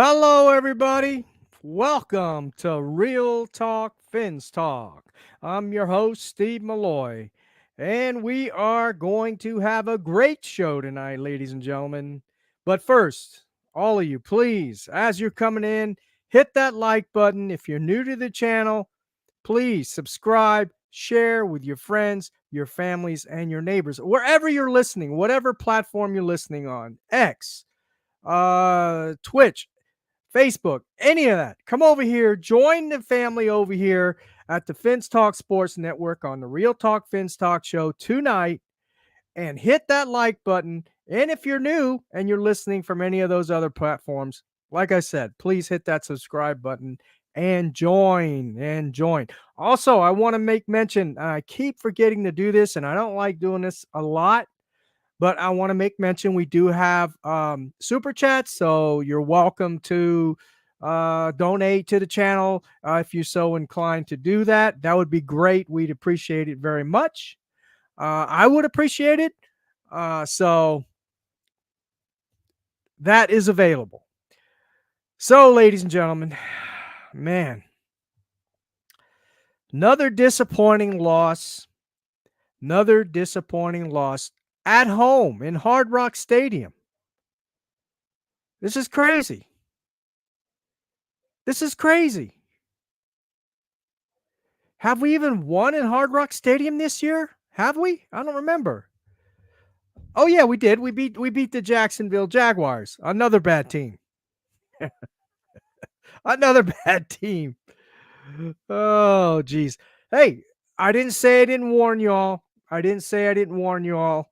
Hello, everybody. Welcome to Real Talk Fins Talk. I'm your host, Steve Molloy, and we are going to have a great show tonight, ladies and gentlemen. But first, all of you, please, as you're coming in, hit that like button. If you're new to the channel, please subscribe, share with your friends, your families, and your neighbors, wherever you're listening, whatever platform you're listening on, X, Twitch, Facebook, any of that. Come over here, join the family over here at the Fins Talk Sports Network on the Real Talk Fins Talk Show tonight and hit that like button. And if you're new and you're listening from any of those other platforms, like I said, please hit that subscribe button and join. Also, I want to make mention, I keep forgetting to do this and I don't like doing this a lot, but I want to make mention we do have super chats, so you're welcome to donate to the channel if you're so inclined to do that. That would be great. We'd appreciate it very much. I would appreciate it. So that is available. So, ladies and gentlemen, man, another disappointing loss. Another disappointing loss at home in Hard Rock Stadium. This is crazy. This is crazy. Have we even won in Hard Rock Stadium this year? Have we? I don't remember. Oh yeah, we did. We beat the Jacksonville Jaguars. Another bad team. Another bad team. Oh geez. Hey, I didn't say I didn't warn y'all. I didn't say I didn't warn you all,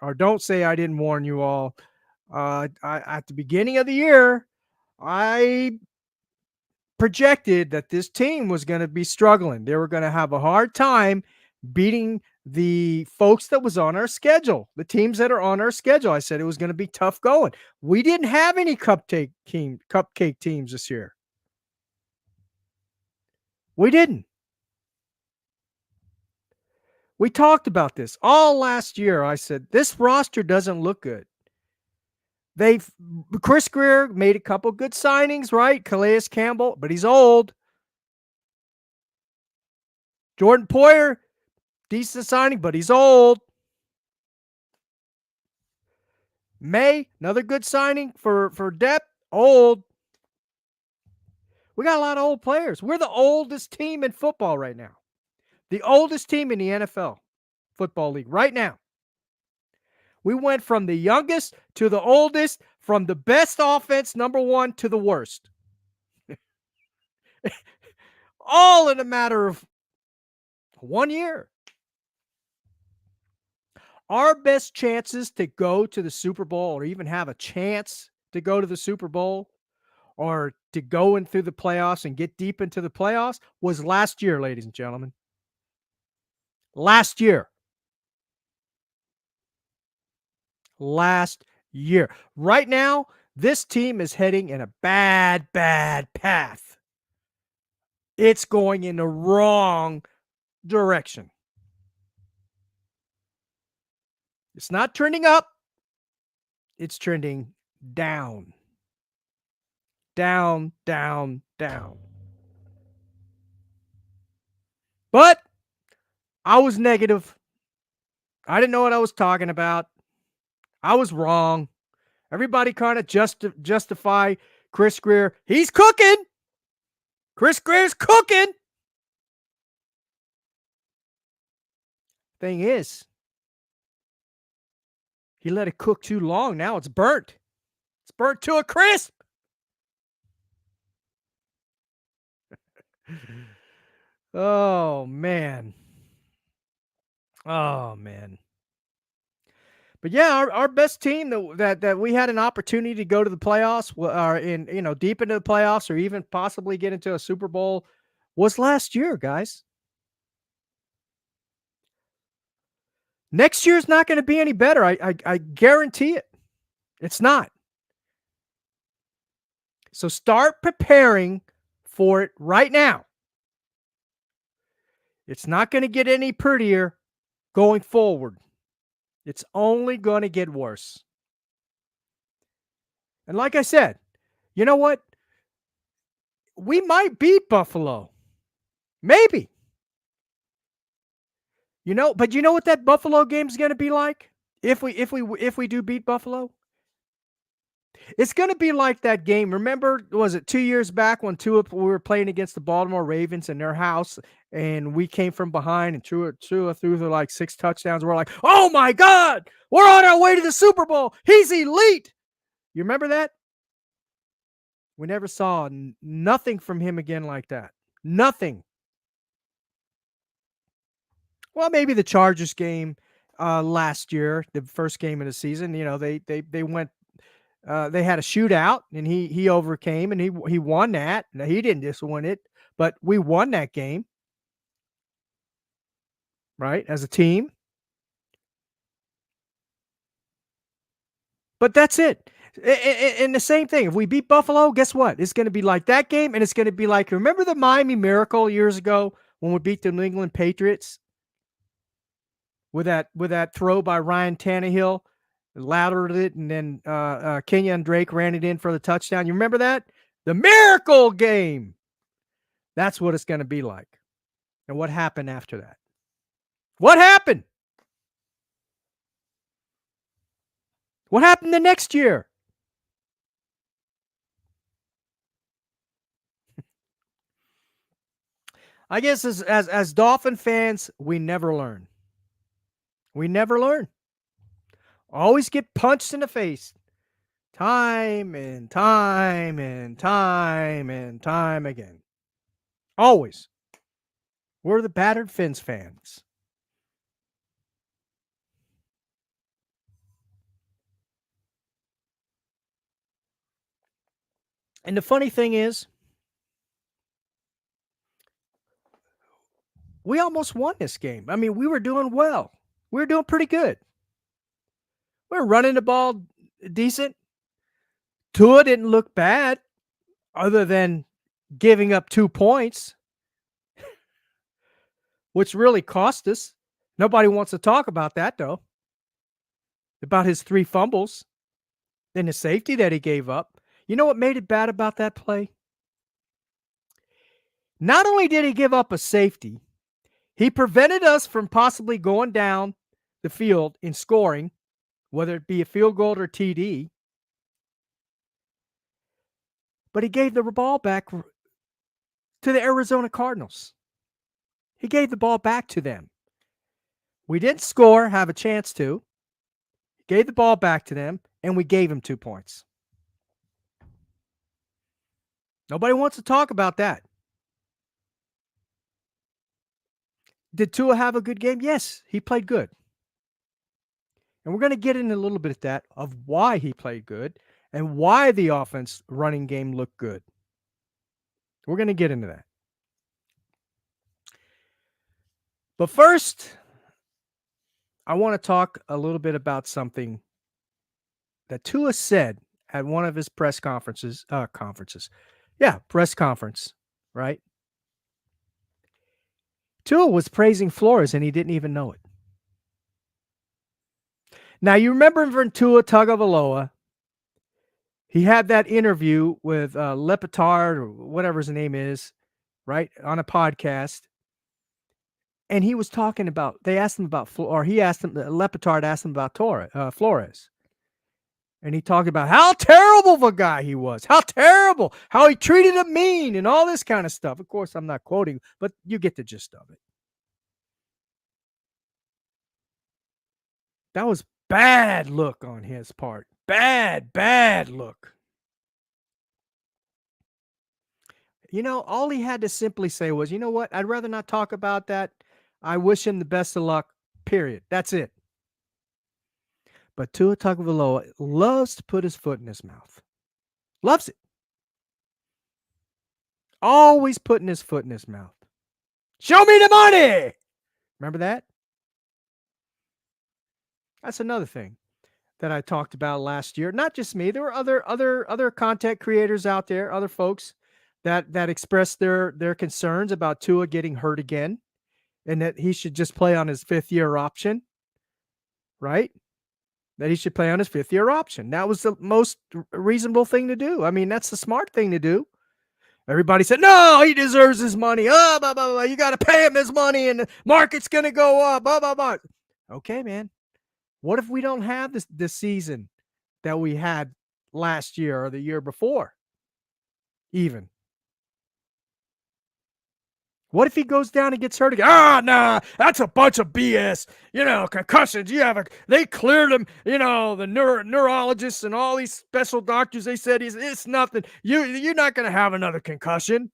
or don't say I didn't warn you all. At the beginning of the year, I projected that this team was going to be struggling. They were going to have a hard time beating the folks that was on our schedule, the teams that are on our schedule. I said it was going to be tough going. We didn't have any cupcake teams this year. We didn't. We talked about this all last year. I said this roster doesn't look good. Chris Greer made a couple good signings, right? Calais Campbell, but he's old. Jordan Poyer, decent signing, but he's old. May, another good signing for depth, old. We got a lot of old players. We're the oldest team in football right now. The oldest team in the NFL football league right now. We went from the youngest to the oldest, from the best offense, number one, to the worst. All in a matter of 1 year. Our best chances to go to the Super Bowl or even have a chance to go to the Super Bowl or to go in through the playoffs and get deep into the playoffs was last year, ladies and gentlemen. Last year. Right now, this team is heading in a bad path. It's going in the wrong direction. It's not trending up. It's trending down. Down. But I was negative. I didn't know what I was talking about. I was wrong. Everybody kind of justify Chris Greer. He's cooking. Chris Greer's cooking. Thing is, he let it cook too long. Now it's burnt. It's burnt to a crisp. Oh, man. But yeah, our best team that we had an opportunity to go to the playoffs, or deep into the playoffs, or even possibly get into a Super Bowl, was last year, guys. Next year's not going to be any better. I guarantee it. It's not. So start preparing for it right now. It's not going to get any prettier going forward. It's only going to get worse. And like I said, You know what? We might beat Buffalo. Maybe. But you know what that Buffalo game's going to be like? If we do beat Buffalo, it's going to be like that game. Remember, was it 2 years back when we were playing against the Baltimore Ravens in their house, and we came from behind and Tua threw the like 6 touchdowns. We're like, oh my God, we're on our way to the Super Bowl. He's elite. You remember that? We never saw nothing from him again like that. Nothing. Well, maybe the Chargers game last year, the first game of the season. They went. They had a shootout, and he overcame, and he won that. Now, he didn't just win it, but we won that game, right, as a team. But that's it. And the same thing. If we beat Buffalo, guess what? It's going to be like that game, and it's going to be like, remember the Miami Miracle years ago when we beat the New England Patriots with that throw by Ryan Tannehill, latered it, and then Kenyon Drake ran it in for the touchdown. You remember that? The Miracle game. That's what it's going to be like. And what happened after that? What happened? What happened the next year? I guess as Dolphin fans, we never learn. We never learn. Always get punched in the face. Time and time and time and time again. Always. We're the battered Fins fans. And the funny thing is, we almost won this game. I mean, we were doing well. We were doing pretty good. We were running the ball decent. Tua didn't look bad other than giving up 2 points, which really cost us. Nobody wants to talk about that, though, about his 3 fumbles and the safety that he gave up. You know what made it bad about that play? Not only did he give up a safety, he prevented us from possibly going down the field and scoring, whether it be a field goal or TD. But he gave the ball back to the Arizona Cardinals. He gave the ball back to them. We didn't score, have a chance to. He gave the ball back to them, and we gave him 2 points. Nobody wants to talk about that. Did Tua have a good game? Yes, he played good. And we're going to get into a little bit of that, of why he played good and why the offense running game looked good. We're going to get into that. But first, I want to talk a little bit about something that Tua said at one of his press conferences. Press conference, right? Tua was praising Flores, and he didn't even know it. Now, you remember from Tua Tagovailoa, he had that interview with Lepetard, or whatever his name is, right, on a podcast. And he was talking about, Lepetard asked him about Flores. And he talked about how terrible of a guy he was, how terrible, how he treated him mean, and all this kind of stuff. Of course, I'm not quoting, but you get the gist of it. That was bad look on his part. Bad look. All he had to simply say was, you know what? I'd rather not talk about that. I wish him the best of luck, period. That's it. But Tua Tagovailoa loves to put his foot in his mouth. Loves it. Always putting his foot in his mouth. Show me the money. Remember that? That's another thing that I talked about last year. Not just me. There were other content creators out there, other folks that expressed their concerns about Tua getting hurt again, and that he should just play on his 5th-year option, right? that he should play on his fifth-year option. That was the most reasonable thing to do. I mean, that's the smart thing to do. Everybody said, no, he deserves his money. Oh, blah, blah, blah. You got to pay him his money and the market's going to go up. Blah, blah, blah. Okay, man. What if we don't have this season that we had last year or the year before? Even. What if he goes down and gets hurt again? Nah, that's a bunch of BS. Concussions. They cleared him. The neurologists and all these special doctors. They said it's nothing. You're not going to have another concussion.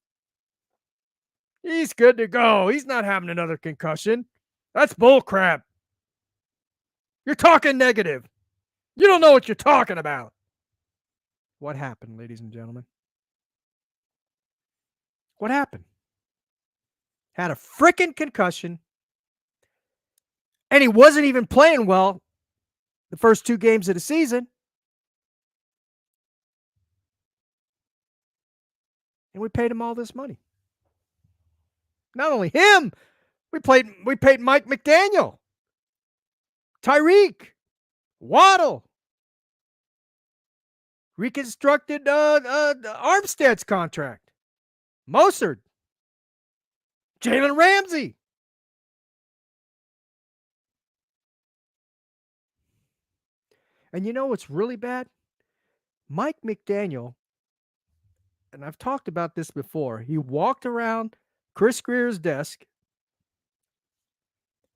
He's good to go. He's not having another concussion. That's bull crap. You're talking negative. You don't know what you're talking about. What happened, ladies and gentlemen? What happened? Had a freaking concussion, and he wasn't even playing well the first 2 games of the season. And we paid him all this money. Not only him, we paid Mike McDaniel, Tyreek, Waddle, reconstructed Armstead's contract, Mostert, Jalen Ramsey. And you know what's really bad? Mike McDaniel, and I've talked about this before, he walked around Chris Greer's desk,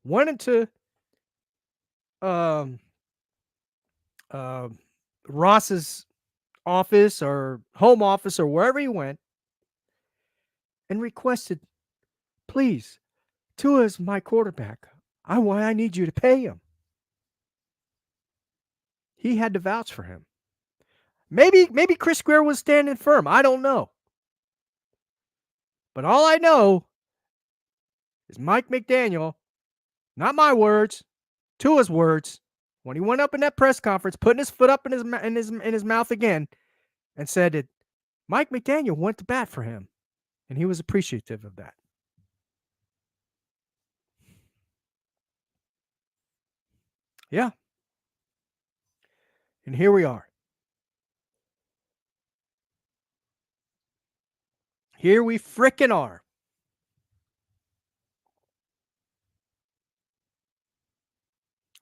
went into Ross's office or home office or wherever he went and requested, please, Tua is my quarterback. I need you to pay him. He had to vouch for him. Maybe Chris Greer was standing firm. I don't know. But all I know is Mike McDaniel, not my words, Tua's words, when he went up in that press conference, putting his foot up in his mouth again, and said that Mike McDaniel went to bat for him, and he was appreciative of that. Yeah. And here we are. Here we frickin' are.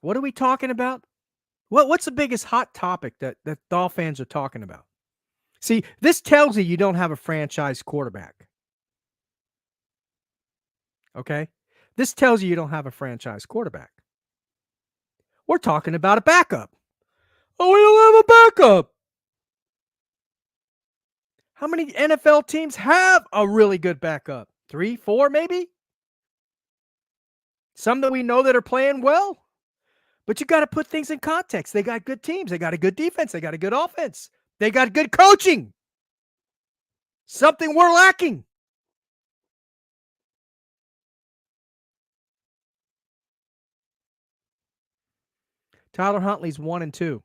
What are we talking about? What's the biggest hot topic that Dolphin fans are talking about? See, this tells you don't have a franchise quarterback. Okay? This tells you don't have a franchise quarterback. We're talking about a backup. Oh, we don't have a backup. How many NFL teams have a really good backup? 3, 4 maybe? Some that we know that are playing well. But you got to put things in context. They got good teams. They got a good defense. They got a good offense. They got good coaching. Something we're lacking. Tyler Huntley's 1-2.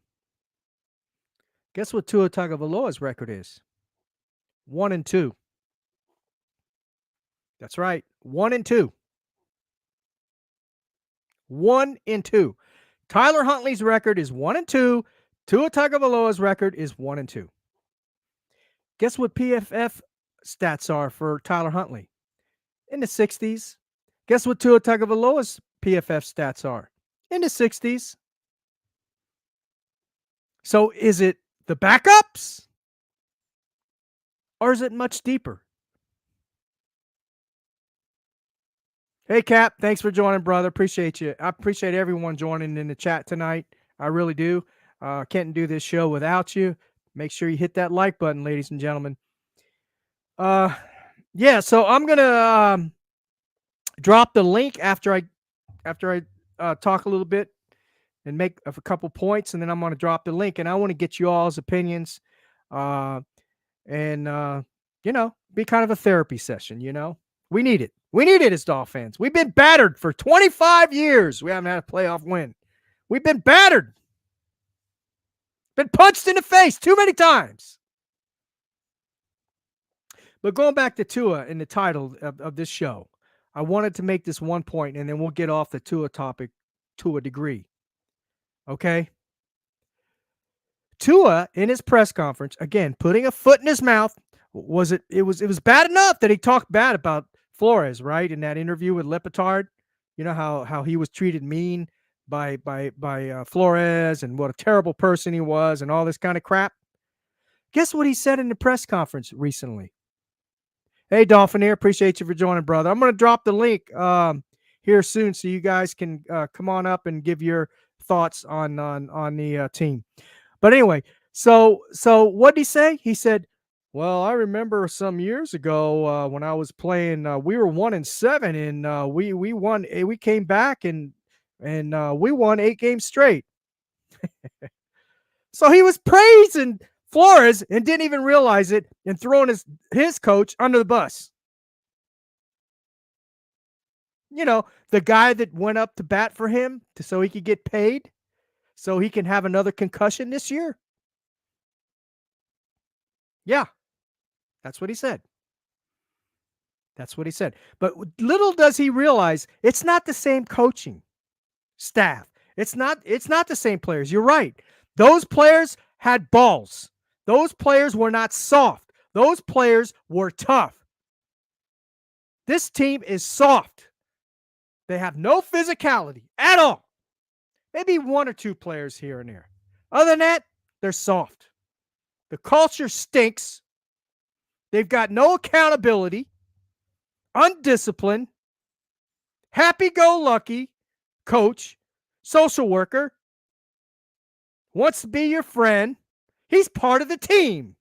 Guess what Tua Tagovailoa's record is? 1-2. That's right. 1-2. 1-2. Tyler Huntley's record is 1-2. Tua Tagovailoa's record is 1-2. Guess what PFF stats are for Tyler Huntley? In the 60s. Guess what Tua Tagovailoa's PFF stats are? In the 60s. So is it the backups? Or is it much deeper? Hey, Cap, thanks for joining, brother. Appreciate you. I appreciate everyone joining in the chat tonight. I really do. Can't do this show without you. Make sure you hit that like button, ladies and gentlemen. Yeah, so I'm gonna drop the link after I talk a little bit and make a couple points, and then I'm gonna drop the link. And I want to get you all's opinions, and be kind of a therapy session. We need it. We need it as Dolphin fans. We've been battered for 25 years. We haven't had a playoff win. We've been battered. Been punched in the face too many times. But going back to Tua in the title of this show, I wanted to make this one point, and then we'll get off the Tua topic to a degree. Okay? Tua in his press conference, again, putting a foot in his mouth. It was bad enough that he talked bad about Flores, right? In that interview with Lepetard, you know how he was treated mean by Flores and what a terrible person he was and all this kind of crap. Guess what he said in the press conference recently? Hey, Dolphin here. Appreciate you for joining, brother. I'm going to drop the link here soon so you guys can come on up and give your thoughts on the team. But anyway, so what did he say? He said, "Well, I remember some years ago when I was playing, we were 1-7, and we won. We came back and we won 8 games straight." So he was praising Flores and didn't even realize it, and throwing his coach under the bus. You know, the guy that went up to bat for him so he could get paid, so he can have another concussion this year. Yeah, that's what he said. That's what he said. But little does he realize it's not the same coaching staff. It's not the same players. You're right. Those players had balls. Those players were not soft. Those players were tough. This team is soft. They have no physicality at all. Maybe 1 or 2 players here and there. Other than that, they're soft. The culture stinks. They've got no accountability, undisciplined, happy-go-lucky coach, social worker, wants to be your friend. He's part of the team.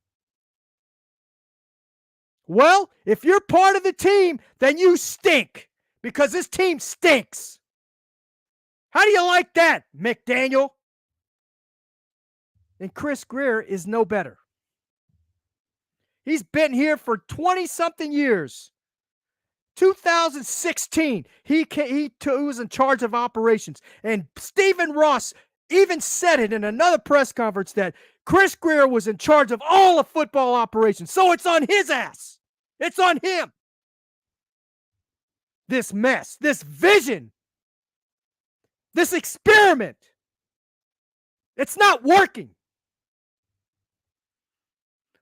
Well, if you're part of the team, then you stink because this team stinks. How do you like that, McDaniel? And Chris Greer is no better. He's been here for 20-something years. 2016, he was in charge of operations. And Stephen Ross even said it in another press conference that Chris Greer was in charge of all of football operations. So it's on his ass. It's on him. This mess, this vision, this experiment, it's not working.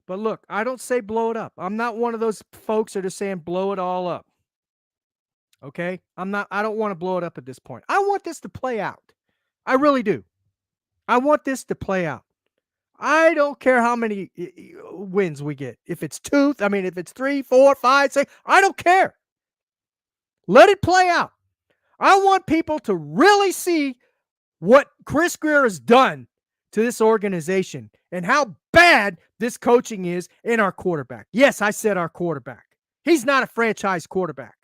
But look, I don't say blow it up. I'm not one of those folks that are saying blow it all up. Okay? I don't want to blow it up at this point. I want this to play out. I really do. I want this to play out. I don't care how many wins we get. If it's 2, if it's 3, 4, 5, 6, I don't care. Let it play out. I want people to really see what Chris Greer has done to this organization and how bad this coaching is in our quarterback. Yes, I said our quarterback. He's not a franchise quarterback.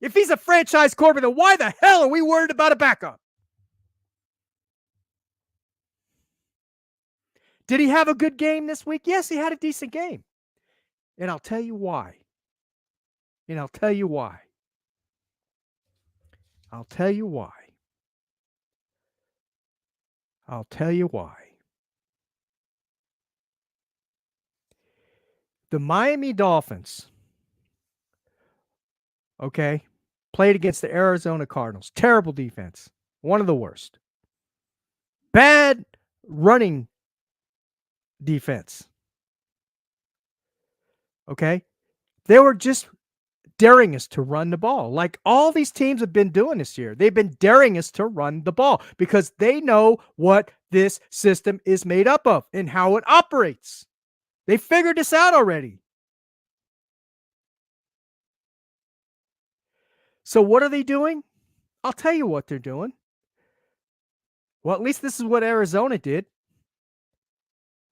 If he's a franchise quarterback, then why the hell are we worried about a backup? Did he have a good game this week? Yes, he had a decent game. And I'll tell you why. I'll tell you why. The Miami Dolphins, okay, played against the Arizona Cardinals. Terrible defense. One of the worst. Bad running defense. Okay? They were just daring us to run the ball. Like all these teams have been doing this year. They've been daring us to run the ball because they know what this system is made up of and how it operates. They figured this out already. So what are they doing? I'll tell you what they're doing. Well, at least this is what Arizona did.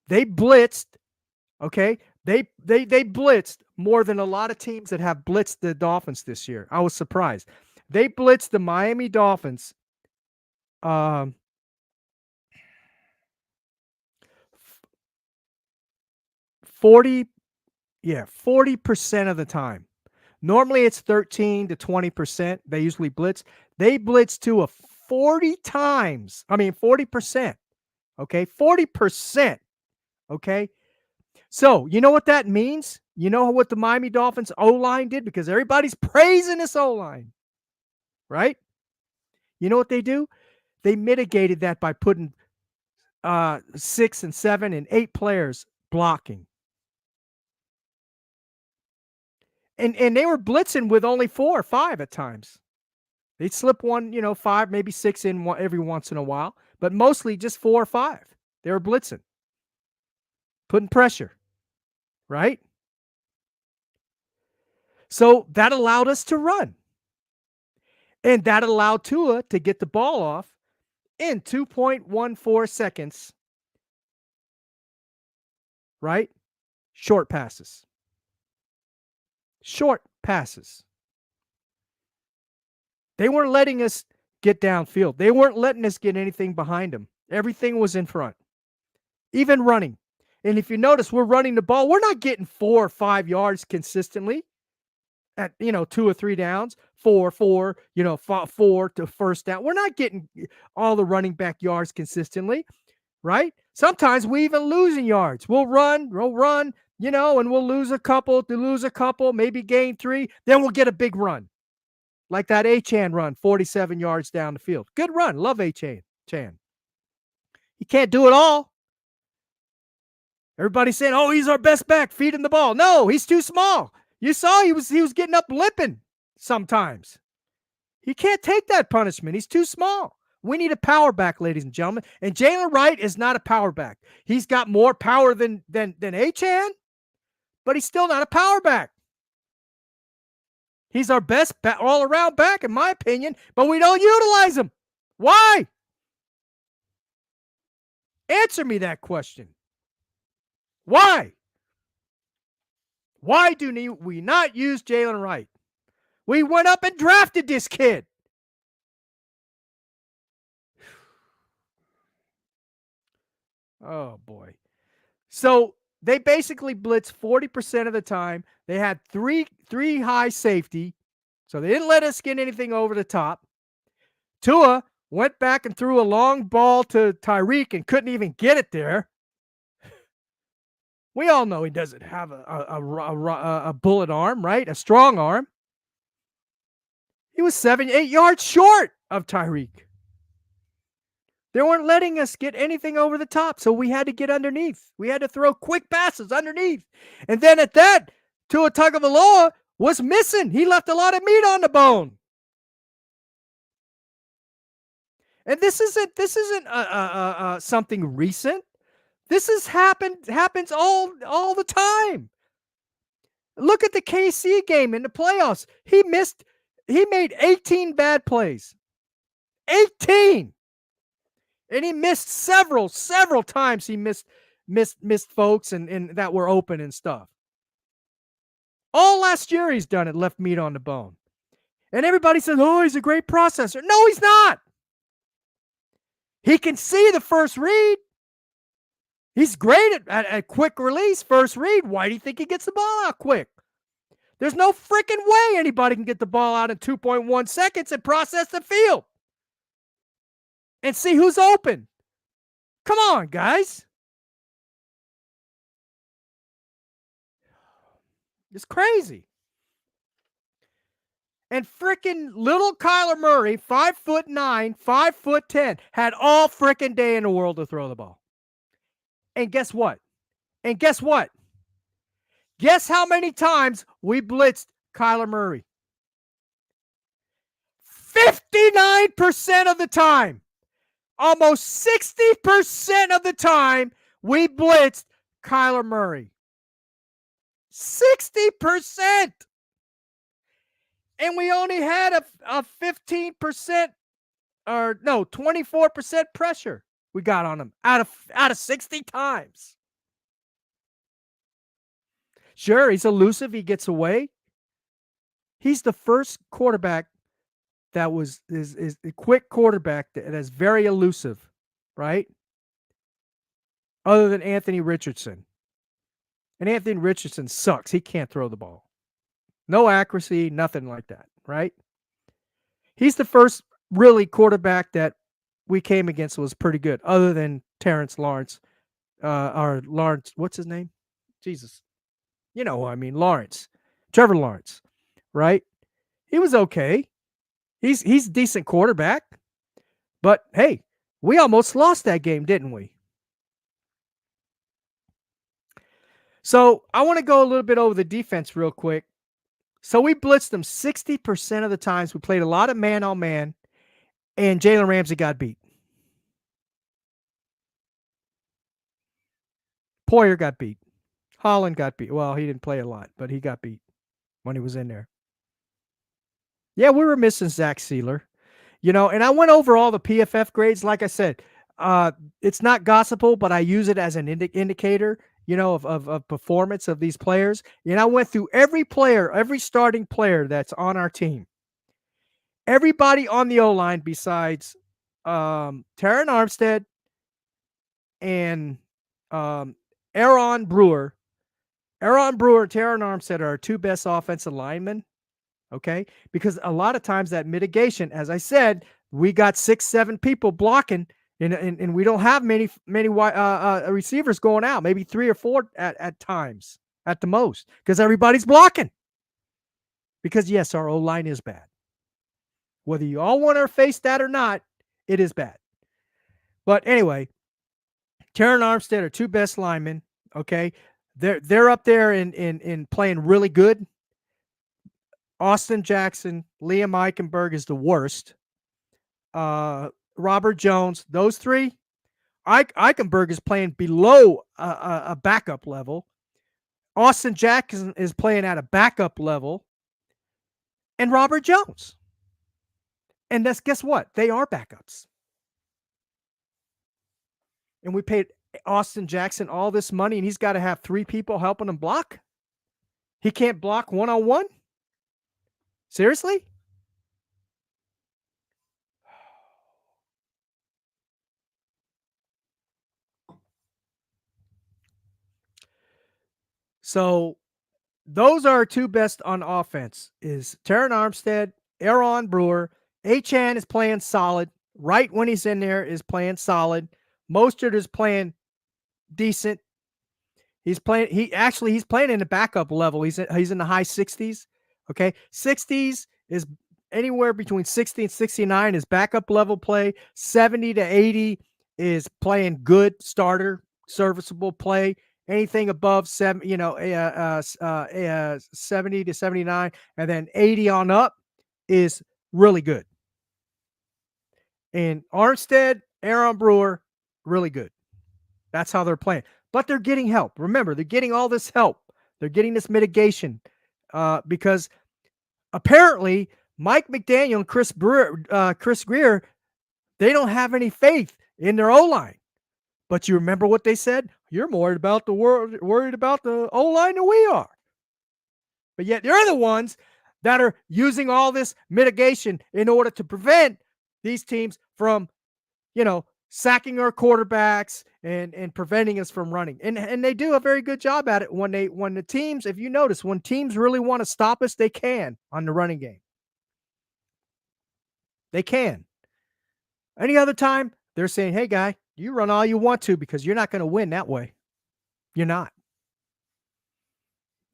They blitzed, okay? They blitzed more than a lot of teams that have blitzed the Dolphins this year. I was surprised. They blitzed the Miami Dolphins 40% of the time. Normally it's 13 to 20%. They usually blitz. They blitz to a 40%. Okay, 40%. Okay. So, you know what that means? You know what the Miami Dolphins O-line did? Because everybody's praising this O-line, right? You know what they do? They mitigated that by putting 6 and 7 and 8 players blocking. And they were blitzing with only 4 or 5 at times. They'd slip one, 5, maybe 6 in every once in a while, but mostly just 4 or 5. They were blitzing, putting pressure, right? So that allowed us to run. And that allowed Tua to get the ball off in 2.14 seconds, right? Short passes. Short passes. They weren't letting us get downfield. They weren't letting us get anything behind them. Everything was in front, even running. And if you notice, we're running the ball. We're not getting 4 or 5 yards consistently at 2 or 3 downs, 4, 4 to first down. We're not getting all the running back yards consistently, right? Sometimes we even losing yards. We'll run, and we'll lose a couple, maybe gain 3, then we'll get a big run. Like that Achane run, 47 yards down the field. Good run. Love Achane. He can't do it all. Everybody's saying, "Oh, he's our best back, feeding the ball." No, he's too small. You saw he was getting up limping sometimes. He can't take that punishment. He's too small. We need a power back, ladies and gentlemen. And Jalen Wright is not a power back. He's got more power than Achane, but he's still not a power back. He's our best all-around back, in my opinion, but we don't utilize him. Why? Answer me that question. Why? Why do we not use Jalen Wright? We went up and drafted this kid. Oh, boy. So they basically blitzed 40% of the time. They had three high safety, so they didn't let us get anything over the top. Tua went back and threw a long ball to Tyreek and couldn't even get it there. We all know he doesn't have a bullet arm, right? A strong arm. He was 7, 8 yards short of Tyreek. They weren't letting us get anything over the top, so we had to get underneath. We had to throw quick passes underneath. And then at that, Tua Tagovailoa was missing. He left a lot of meat on the bone. And this isn't something recent. This happens all the time. Look at the KC game in the playoffs. He made 18 bad plays. 18. And he missed several times. He missed folks and that were open and stuff. All last year he's done it, left meat on the bone. And everybody says, "Oh, he's a great processor." No, he's not. He can see the first read. He's great at quick release, first read. Why do you think he gets the ball out quick? There's no freaking way anybody can get the ball out in 2.1 seconds and process the field and see who's open. Come on, guys. It's crazy. And freaking little Kyler Murray, 5'9", 5'10", had all freaking day in the world to throw the ball. And guess what? Guess how many times we blitzed Kyler Murray? 59% of the time. Almost 60% of the time we blitzed Kyler Murray. 60%. And we only had a 15% or no, 24% pressure we got on him out of 60 times. Sure, he's elusive. He gets away. He's the first quarterback that is a quick quarterback that is very elusive, right? Other than Anthony Richardson. And Anthony Richardson sucks. He can't throw the ball. No accuracy, nothing like that, right? He's the first really quarterback that we came against was pretty good, other than Terrence Lawrence. Or Lawrence, what's his name? Jesus. You know who I mean, Lawrence. Trevor Lawrence, right? He was okay. He's a decent quarterback. But hey, we almost lost that game, didn't we? So I want to go a little bit over the defense real quick. So we blitzed them 60% of the times. We played a lot of man on man, and Jalen Ramsey got beat. Poyer got beat. Holland got beat. Well, he didn't play a lot, but he got beat when he was in there. Yeah, we were missing Zach Sealer. And I went over all the PFF grades. Like I said, it's not gospel, but I use it as an indicator, of performance of these players. And I went through every player, every starting player that's on our team. Everybody on the O-line besides Taron Armstead and Aaron Brewer. Aaron Brewer, Taron Armstead are our two best offensive linemen. Okay, because a lot of times that mitigation, as I said, we got 6, 7 people blocking, and we don't have many receivers going out, maybe 3 or 4 at times at the most, because everybody's blocking. Because yes, our O line is bad. Whether you all want to face that or not, it is bad. But anyway, Taron Armstead are two best linemen. Okay, they're up there in playing really good. Austin Jackson, Liam Eichenberg is the worst. Robert Jones, those three. Eichenberg is playing below a backup level. Austin Jackson is playing at a backup level. And Robert Jones. And guess what? They are backups. And we paid Austin Jackson all this money, and he's got to have 3 people helping him block? He can't block one-on-one? Seriously? So those are our two best on offense is Taron Armstead, Aaron Brewer. Achane is playing solid. Right when he's in there is playing solid. Mostert is playing decent. He's playing in the backup level. He's in the high 60s. Okay. 60s is anywhere between 60 and 69 is backup level play. 70 to 80 is playing good starter, serviceable play. Anything above 70 to 79, and then 80 on up is really good. And Armstead, Aaron Brewer, really good. That's how they're playing. But they're getting help. Remember, they're getting all this help. They're getting this mitigation because apparently Mike McDaniel and Chris Greer, they don't have any faith in their O-line. But you remember what they said? You're more worried about the O-line than we are. But yet they're the ones that are using all this mitigation in order to prevent these teams from, sacking our quarterbacks and preventing us from running. And they do a very good job at it when the teams, if you notice, when teams really want to stop us, they can on the running game. They can. Any other time, they're saying, hey, guy, you run all you want to because you're not going to win that way. You're not.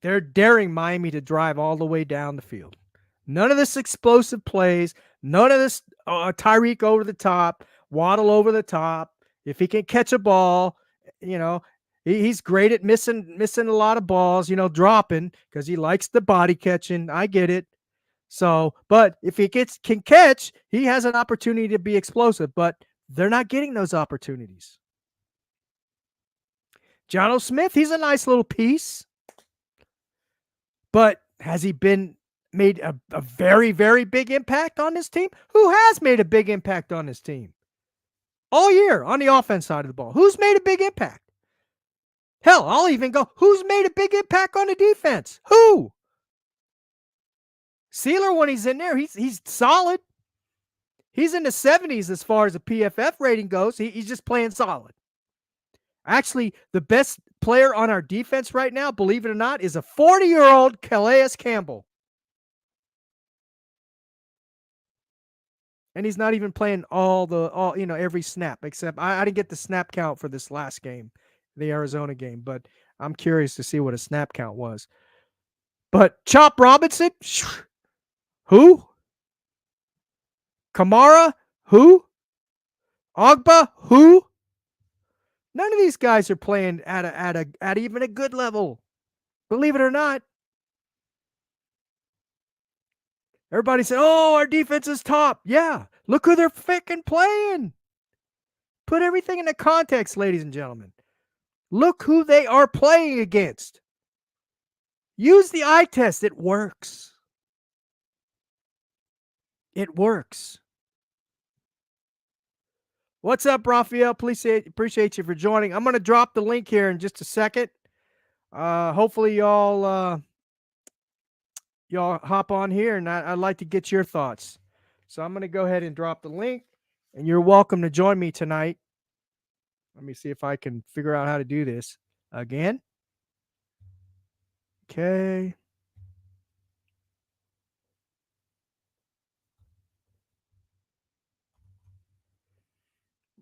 They're daring Miami to drive all the way down the field. None of this explosive plays. None of this Tyreek over the top, Waddle over the top. If he can catch a ball, he's great at missing a lot of balls, dropping because he likes the body catching. I get it. So, but if he can catch, he has an opportunity to be explosive, but they're not getting those opportunities. Jonnu Smith, he's a nice little piece. But has he made a very, very big impact on this team? Who has made a big impact on this team? All year on the offense side of the ball. Who's made a big impact? Hell, I'll even go, who's made a big impact on the defense? Who? Sealer, when he's in there, he's solid. He's in the 70s as far as the PFF rating goes. He's just playing solid. Actually, the best player on our defense right now, believe it or not, is a 40-year-old Calais Campbell. And he's not even playing every snap, except I didn't get the snap count for this last game, the Arizona game, but I'm curious to see what a snap count was. But Chop Robinson, who? Kamara, who? Ogba, who? None of these guys are playing at even a good level. Believe it or not. Everybody said, "Oh, our defense is top." Yeah, look who they're freaking playing. Put everything into context, ladies and gentlemen. Look who they are playing against. Use the eye test. It works. It works. What's up, Raphael? Please appreciate you for joining. I'm going to drop the link here in just a second. Hopefully, y'all hop on here, and I'd like to get your thoughts. So I'm going to go ahead and drop the link, and you're welcome to join me tonight. Let me see if I can figure out how to do this again. Okay.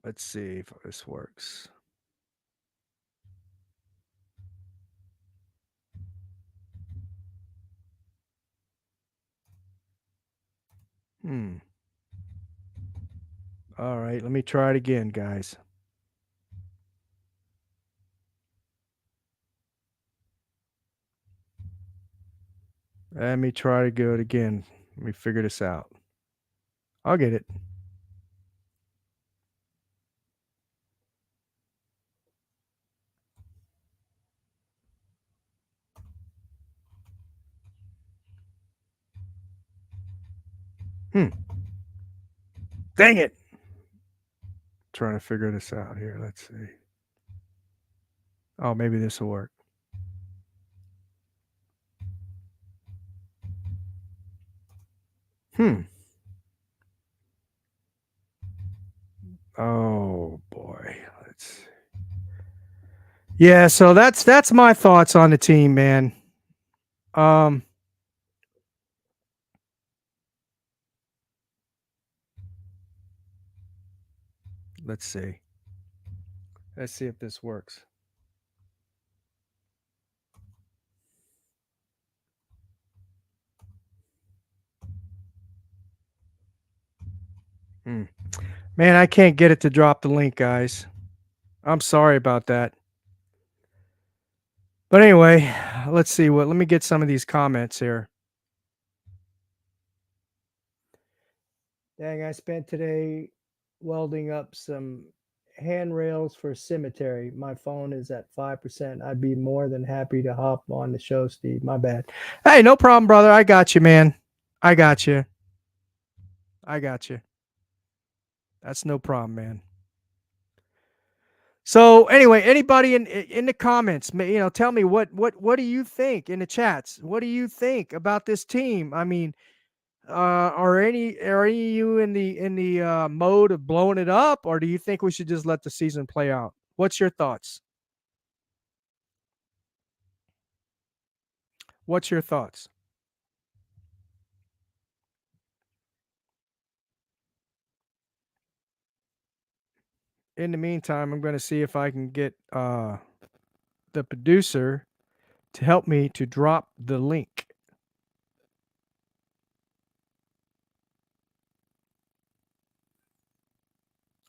Let's see if this works. All right, let me try it again, guys. Let me try to do it again. Let me figure this out. I'll get it. Dang it. Trying to figure this out here. Let's see. Oh, maybe this will work. Oh boy. Let's see. Yeah, so that's my thoughts on the team, man. Let's see. Let's see if this works. Man, I can't get it to drop the link, guys. I'm sorry about that. But anyway, let's see let me get some of these comments here. Dang, I spent today welding up some handrails for a cemetery. My phone is at 5%. I'd be more than happy to hop on the show, Steve. My bad. Hey, no problem, brother. I got you, man. I got you. That's no problem, man. So anyway, anybody in the comments, tell me what do you think in the chats? What do you think about this team? I mean, are any of you in the mode of blowing it up, or do you think we should just let the season play out? What's your thoughts? What's your thoughts? In the meantime, I'm going to see if I can get the producer to help me to drop the link.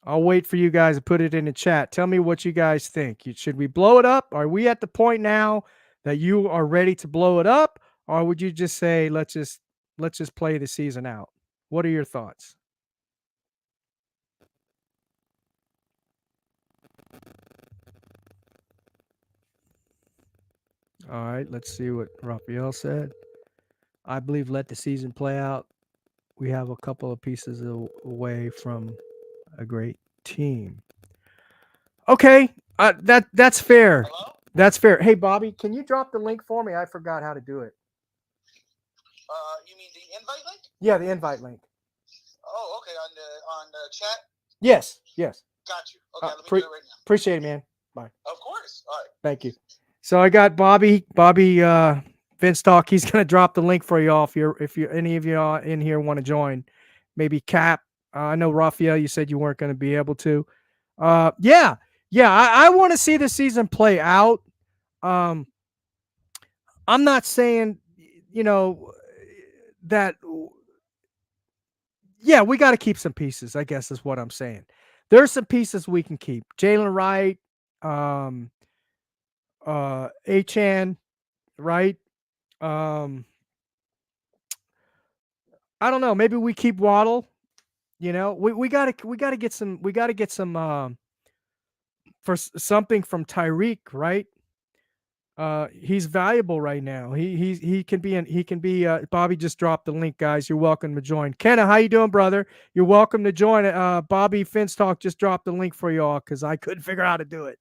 I'll wait for you guys to put it in the chat. Tell me what you guys think. Should we blow it up? Are we at the point now that you are ready to blow it up, or would you just say let's just play the season out? What are your thoughts? All right, let's see what Raphael said. I believe let the season play out. We have a couple of pieces away from a great team. Okay, that's fair. Hello? That's fair. Hey, Bobby, can you drop the link for me? I forgot how to do it. You mean the invite link? Yeah, the invite link. Oh, okay. On the chat. Yes. Got you. Okay, let me do it right now. Appreciate it, man. Bye. Of course. All right. Thank you. So I got Bobby Vince Talk. He's gonna drop the link for y'all if you any of y'all in here want to join. Maybe Cap. I know Raphael, you said you weren't going to be able to. Yeah. I want to see the season play out. I'm not saying, that. Yeah, we got to keep some pieces, I guess is what I'm saying. There's some pieces we can keep. Jalen Wright, um, Achan, right? Um, I don't know. Maybe we keep Waddle. We gotta get some for something from Tyreek, right? He's valuable right now. He can be. Bobby just dropped the link, guys. You're welcome to join. Kenna, how you doing, brother? You're welcome to join. Bobby Finstock just dropped the link for you all because I couldn't figure out how to do it.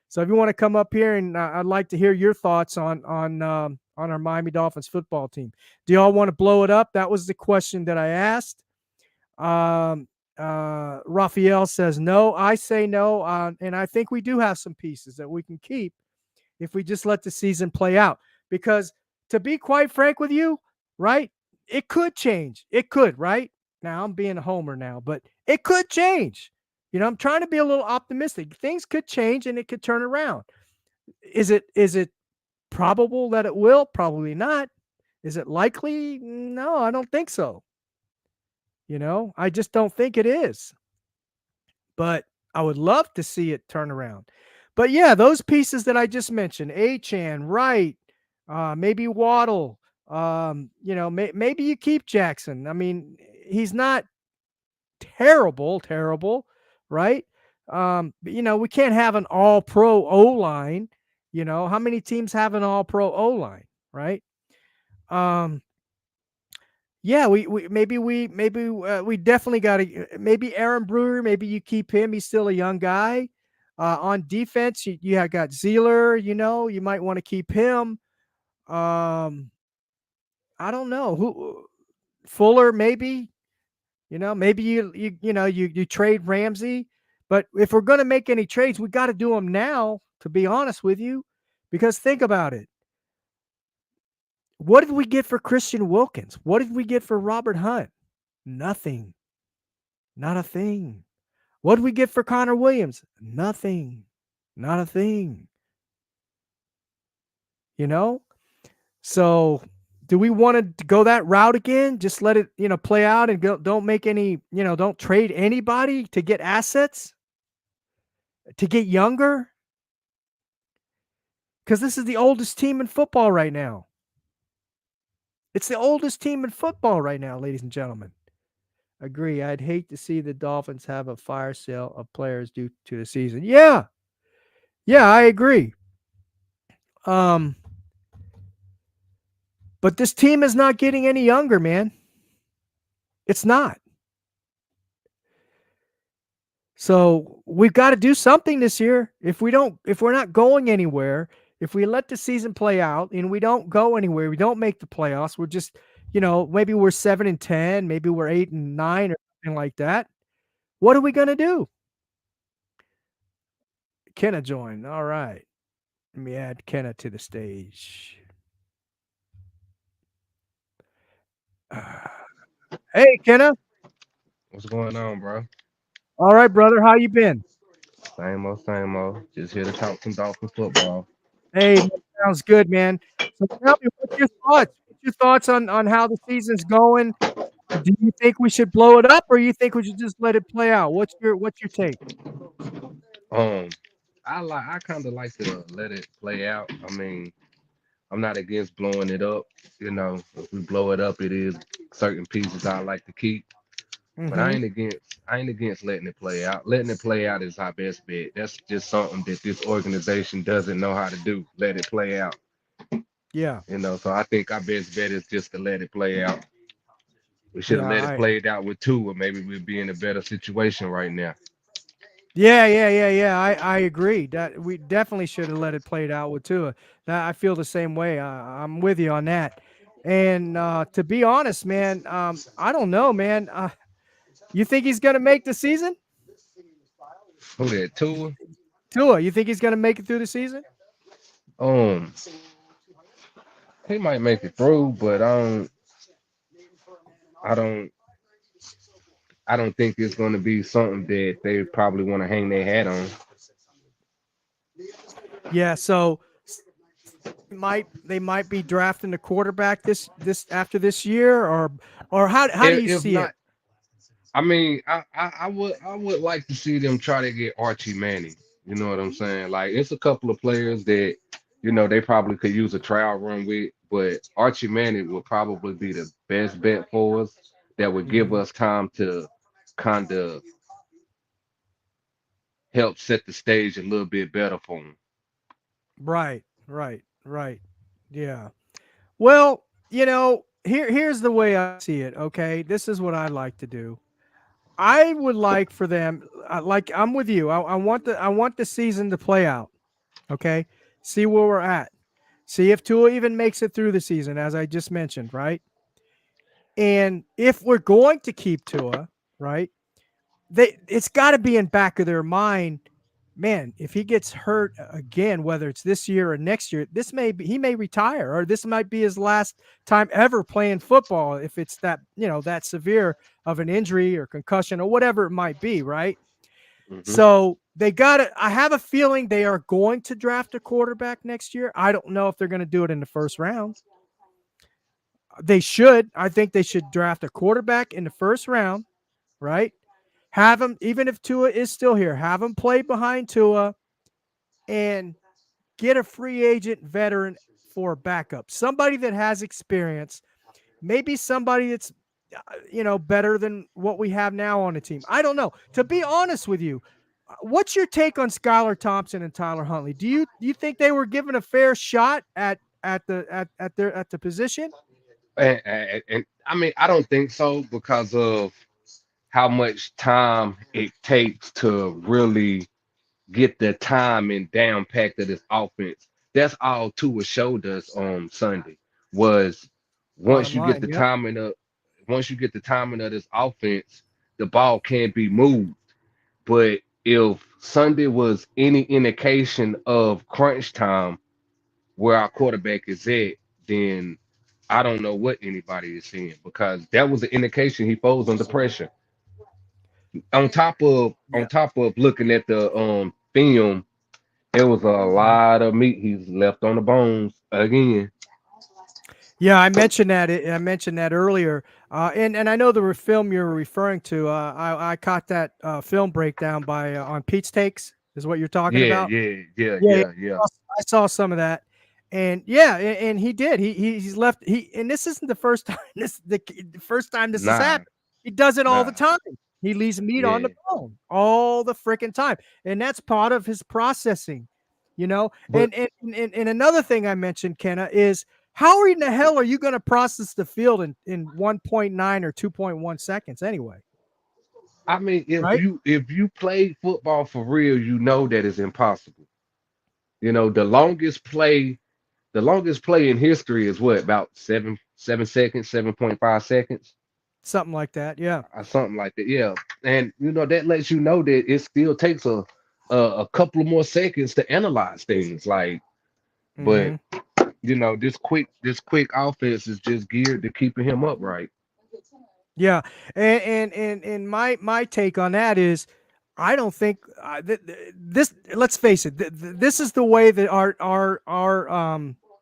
So if you want to come up here, and I'd like to hear your thoughts on our Miami Dolphins football team. Do y'all want to blow it up? That was the question that I asked. Raphael says no. I say no, and I think we do have some pieces that we can keep if we just let the season play out. Because to be quite frank with you, right, it could change. It could, right? Now I'm being a homer now, but it could change. I'm trying to be a little optimistic. Things could change and it could turn around. Is it probable that it will? Probably not. Is it likely? No, I don't think so. I just don't think it is. But I would love to see it turn around. But yeah, those pieces that I just mentioned, Achan, Wright, maybe Waddle, maybe you keep Jackson. I mean, he's not terrible, right? But we can't have an all pro O line. How many teams have an all pro O line, right? Um, yeah, we definitely got to maybe Aaron Brewer. Maybe you keep him. He's still a young guy. On defense, you have got Zeeler. You might want to keep him. I don't know who Fuller maybe. Maybe you trade Ramsey. But if we're going to make any trades, we got to do them now. To be honest with you, because think about it. What did we get for Christian Wilkins? What did we get for Robert Hunt? Nothing. Not a thing. What did we get for Connor Williams? Nothing. Not a thing. You know? So do we want to go that route again? Just let it, play out and don't make any, don't trade anybody to get assets, to get younger? Because this is the oldest team in football right now. It's the oldest team in football right now, ladies and gentlemen. Agree. I'd hate to see the Dolphins have a fire sale of players due to the season. Yeah. Yeah, I agree. But this team is not getting any younger, man. It's not. So we've got to do something this year. If we're not going anywhere, if we let the season play out and we don't go anywhere, we don't make the playoffs, we're just, maybe we're 7-10, maybe we're 8-9 or something like that. What are we going to do? Kenna joined. All right. Let me add Kenna to the stage. Hey, Kenna. What's going on, bro? All right, brother. How you been? Same old, same old. Just here to talk some Dolphin football. Hey, sounds good, man. So tell me, what's your thoughts? What's your thoughts on how the season's going? Do you think we should blow it up, or you think we should just let it play out? What's your take? Um, I kind of like to let it play out. I mean, I'm not against blowing it up. If we blow it up, it is certain pieces I like to keep. But Mm-hmm. I ain't against letting it play out. Letting it play out is our best bet. That's just something that this organization doesn't know how to do. Let it play out. Yeah. So I think our best bet is just to let it play out. We should Yeah. have let it played out with two, or maybe we'd be in a better situation right now. Yeah. I agree that we definitely should have let it play out with Tua. I feel the same way. I'm with you on that. And to be honest, man, I don't know, man. You think he's gonna make the season? Who that? Tua? Tua, you think he's gonna make it through the season? Um, he might make it through, but I don't, I don't think it's going to be something that they probably want to hang their hat on. Yeah. So they might be drafting the quarterback this after this year, or how do you If see it? not, I mean, I would like to see them try to get Archie Manning. You know what I'm saying? Like it's a couple of players that they probably could use a trial run with, but Archie Manning would probably be the best bet for us that would give Mhm. us time to kind of help set the stage a little bit better for him. Right, right, right. Yeah. Well, here's the way I see it, okay? This is what I like to do. I would like for them, like I'm with you. I want the season to play out, okay? See where we're at. See if Tua even makes it through the season, as I just mentioned, right? And if we're going to keep Tua, right? It's got to be in back of their mind, man, if he gets hurt again, whether it's this year or next year, he may retire, or this might be his last time ever playing football if it's that severe of an injury or concussion or whatever it might be, right? Hmm. So I have a feeling they are going to draft a quarterback next year. I don't know if they're going to do it in the first round. They should. I think they should draft a quarterback in the first round, right? Have him, even if Tua is still here, have him play behind Tua and get a free agent veteran for a backup. Somebody that has experience, maybe somebody that's better than what we have now on the team. I don't know. To be honest with you, what's your take on Skylar Thompson and Tyler Huntley? Do you think they were given a fair shot at the position? And I mean, I don't think so because of how much time it takes to really get the time and down packed of this offense. That's all Tua showed us on Sunday was once Bottom you get line, the yep. timing of once you get the timing of this offense, the ball can't be moved. But if Sunday was any indication of crunch time where our quarterback is at, then I don't know what anybody is seeing because that was an indication he folds under pressure. On Yeah. top of looking at the film, it was a Mhm. lot of meat he's left on the bones again. Yeah, I mentioned that earlier, and I know the film you're referring to. I caught that film breakdown by on Pete's Takes is what you're talking Yeah, about. yeah, yeah, Yeah, yeah, yeah, yeah. I saw some of that, and yeah, and he did. He's left. And this isn't the first time. The first time this has Nah, happened. He does it all the nah, time. He leaves meat on the yeah. bone all the freaking time, and that's part of his processing. But And another thing I mentioned, Kenna, is how in the hell are you going to process the field in 1.9 or 2.1 seconds anyway? I mean, if Right? you play football for real, you know that it's impossible. The longest play in history is what, about 7 seconds, 7.5 seconds, Something like that. Yeah. or something like that. Yeah, and that lets you know that it still takes a couple of more seconds to analyze things. Like, but Hmm. this quick offense is just geared to keeping him upright. Yeah, and my take on that is, I don't think this. Let's face it, this is the way that our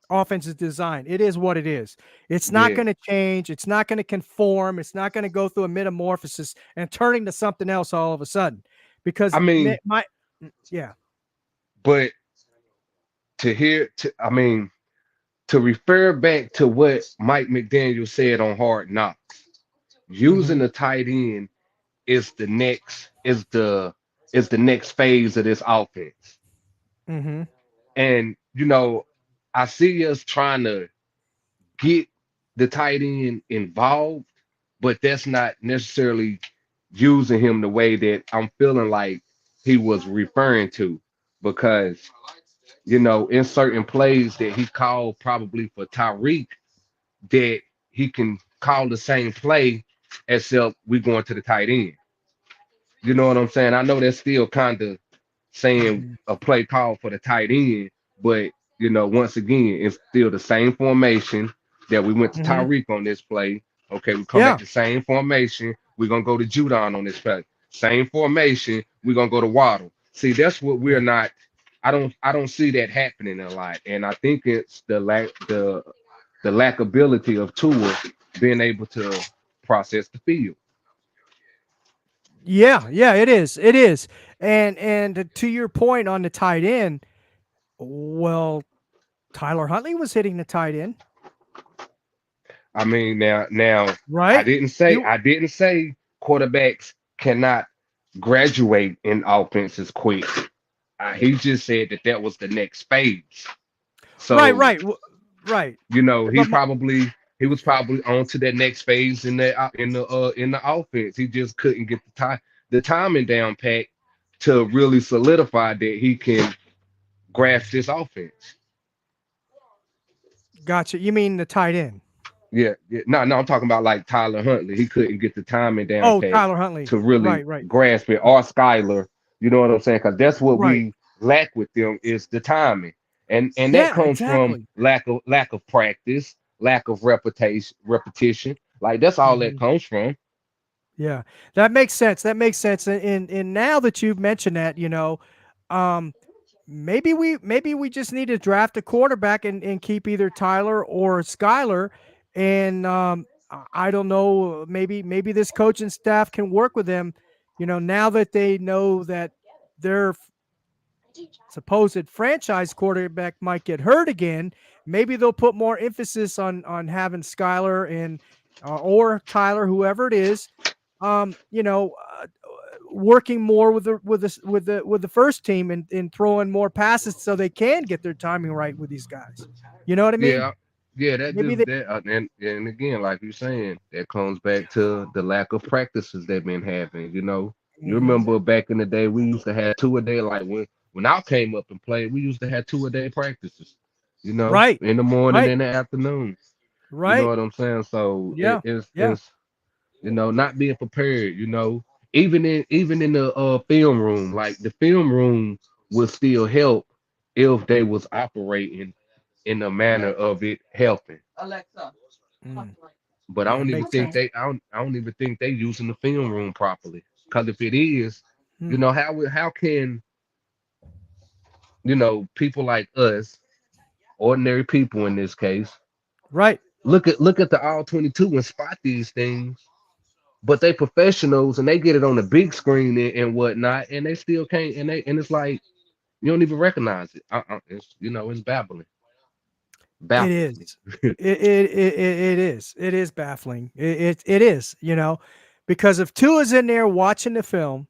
offense is designed. It is what it is. It's not Yeah, going to change. It's not going to conform. It's not going to go through a metamorphosis and turn into something else all of a sudden. I Because mean, yeah. but I mean, to refer back to what Mike McDaniel said on Hard Knocks, using Hmm. the tight end is the next phase of this offense. Hmm. And I see us trying to get the tight end involved, but that's not necessarily using him the way that I'm feeling like he was referring to. Because in certain plays that he called probably for Tyreek, that he can call the same play except we going to the tight end. You know what I'm saying? I know that's still kind of saying Hmm. a play call for the tight end, but once again, it's still the same formation that we went to Hmm. Tyreek on this play. Okay, we come back Yeah. to same formation. We're gonna go to Judon on this play. Same formation. We're gonna go to Waddle. See, that's what we're Yeah. not. I don't see that happening a lot, and I think it's the lack ability of Tua being able to process the field. Yeah, yeah, it is. It is. And to your point on the tight end, well, Tyler Huntley was hitting the tight end, I mean, now right? You I didn't say quarterbacks cannot graduate in offenses quick. He just said that that was the next phase. right, So right, right. you know, But he was probably on to that next phase in the offense. He just couldn't get the timing down pat to really solidify that he can grasp this offense. gotcha. You mean the tight end? Yeah, yeah. No, I'm talking about like Tyler Huntley. He couldn't get the timing down Oh, pat Tyler Huntley. to really Right, right, grasp it. Or Skyler, you know what I'm saying? Because that's what right. we lack with them is the timing, and that Yeah, comes from exactly. lack of practice, lack of repetition. Like that's all that Mhm. comes from. Yeah, that makes sense. That makes sense. And now that you've mentioned that, um, maybe we just need to draft a quarterback and keep either Tyler or Skyler. And I don't know, maybe this coaching staff can work with them. Now that they know that their supposed franchise quarterback might get hurt again, maybe they'll put more emphasis on having Skyler and or Tyler, whoever it is, um, you know, uh, working more with the first team and throwing more passes so they can get their timing right with these guys. You know what I mean? Yeah, yeah. That Maybe just they. that and again, like you're saying, that comes back to the lack of practices they've been having. You know, you Mhm. remember back in the day, we used to have two a day. Like when I came up and played, we used to have two a day practices. You know, Right, in the morning right, and the afternoon. You know right. what I'm saying? So Yeah, yeah. it's not being prepared. Even in the film room, like the film room would still help if they was operating in the manner of it helping. Mm. But Yeah, makes sense. I don't even think they using the film room properly. Because if it is, Hmm. how can people like us, ordinary people in this case, Right. look at the all 22 and spot these things, but they professionals and they get it on the big screen and whatnot, and they still can't, and it's like you don't even recognize it. It's baffling, It baffling. is. It is. It is baffling. It is, because if Tua's in there watching the film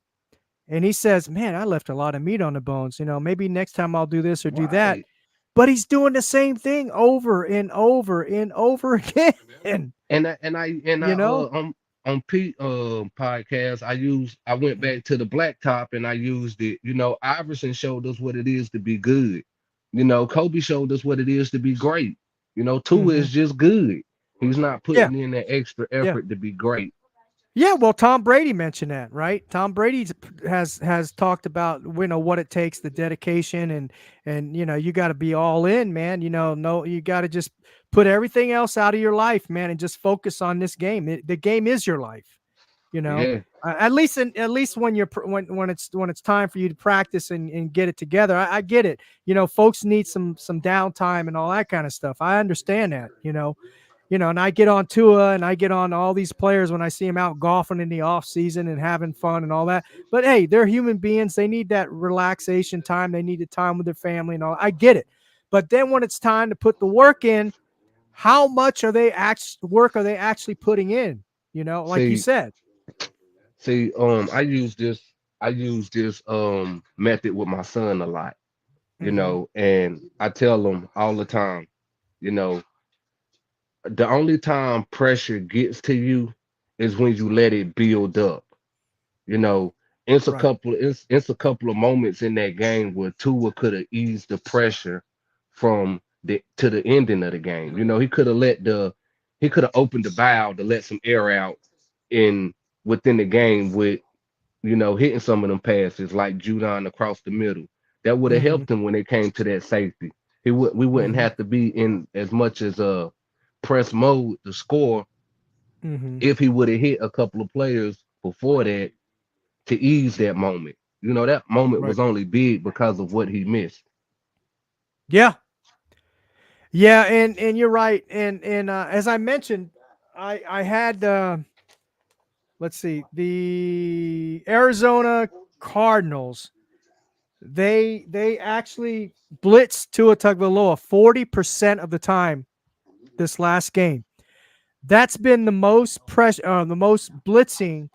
and he says, "Man, I left a lot of meat on the bones, maybe next time I'll do this or do that." Right. But he's doing the same thing over and over and over again, And I you know? on Pete podcast I went Mm. back to the blacktop and I used it. Iverson showed us what it is to be good. Kobe showed us what it is to be great. Tua Mhm. is just good. He's not Yeah. putting in that extra Yeah. effort to be great. Yeah, well, Tom Brady mentioned that, right? Tom Brady has talked about what it takes, the dedication, and you got to be all in, man. No, you got to just put everything else out of your life, man, and just focus on this game. The game is your life, you know. Yeah, At least when when it's time for you to practice and get it together. I get it. Folks need some downtime and all that kind of stuff. I understand that. And I get on Tua and I get on all these players when I see them out golfing in the off season and having fun and all that. But hey, they're human beings. They need that relaxation time. They need the time with their family and all. I get it. But then when it's time to put the work in, how much work are they actually putting in? Like you see, said. I use this method with my son a lot. Mm-hmm. And I tell him all the time, you know, the only time pressure gets to you is when you let it build up. You know, Right. it's a couple of moments in that game where Tua could have eased the pressure from the to the ending of the game. He could have opened the valve to let some air out in within the game with hitting some of them passes like Judon across the middle. That would have Mm-hmm. helped him when it came to that safety. We wouldn't Mm-hmm. have to be in as much as a press mode to score Mm-hmm. if he would have hit a couple of players before that to ease that moment. That moment Right. was only big because of what he missed. Yeah. Yeah. And you're right. And as I mentioned, I had let's see, the Arizona Cardinals, they actually blitzed Tua Tagovailoa 40% of the time this last game. That's been the most pressure, the most blitzing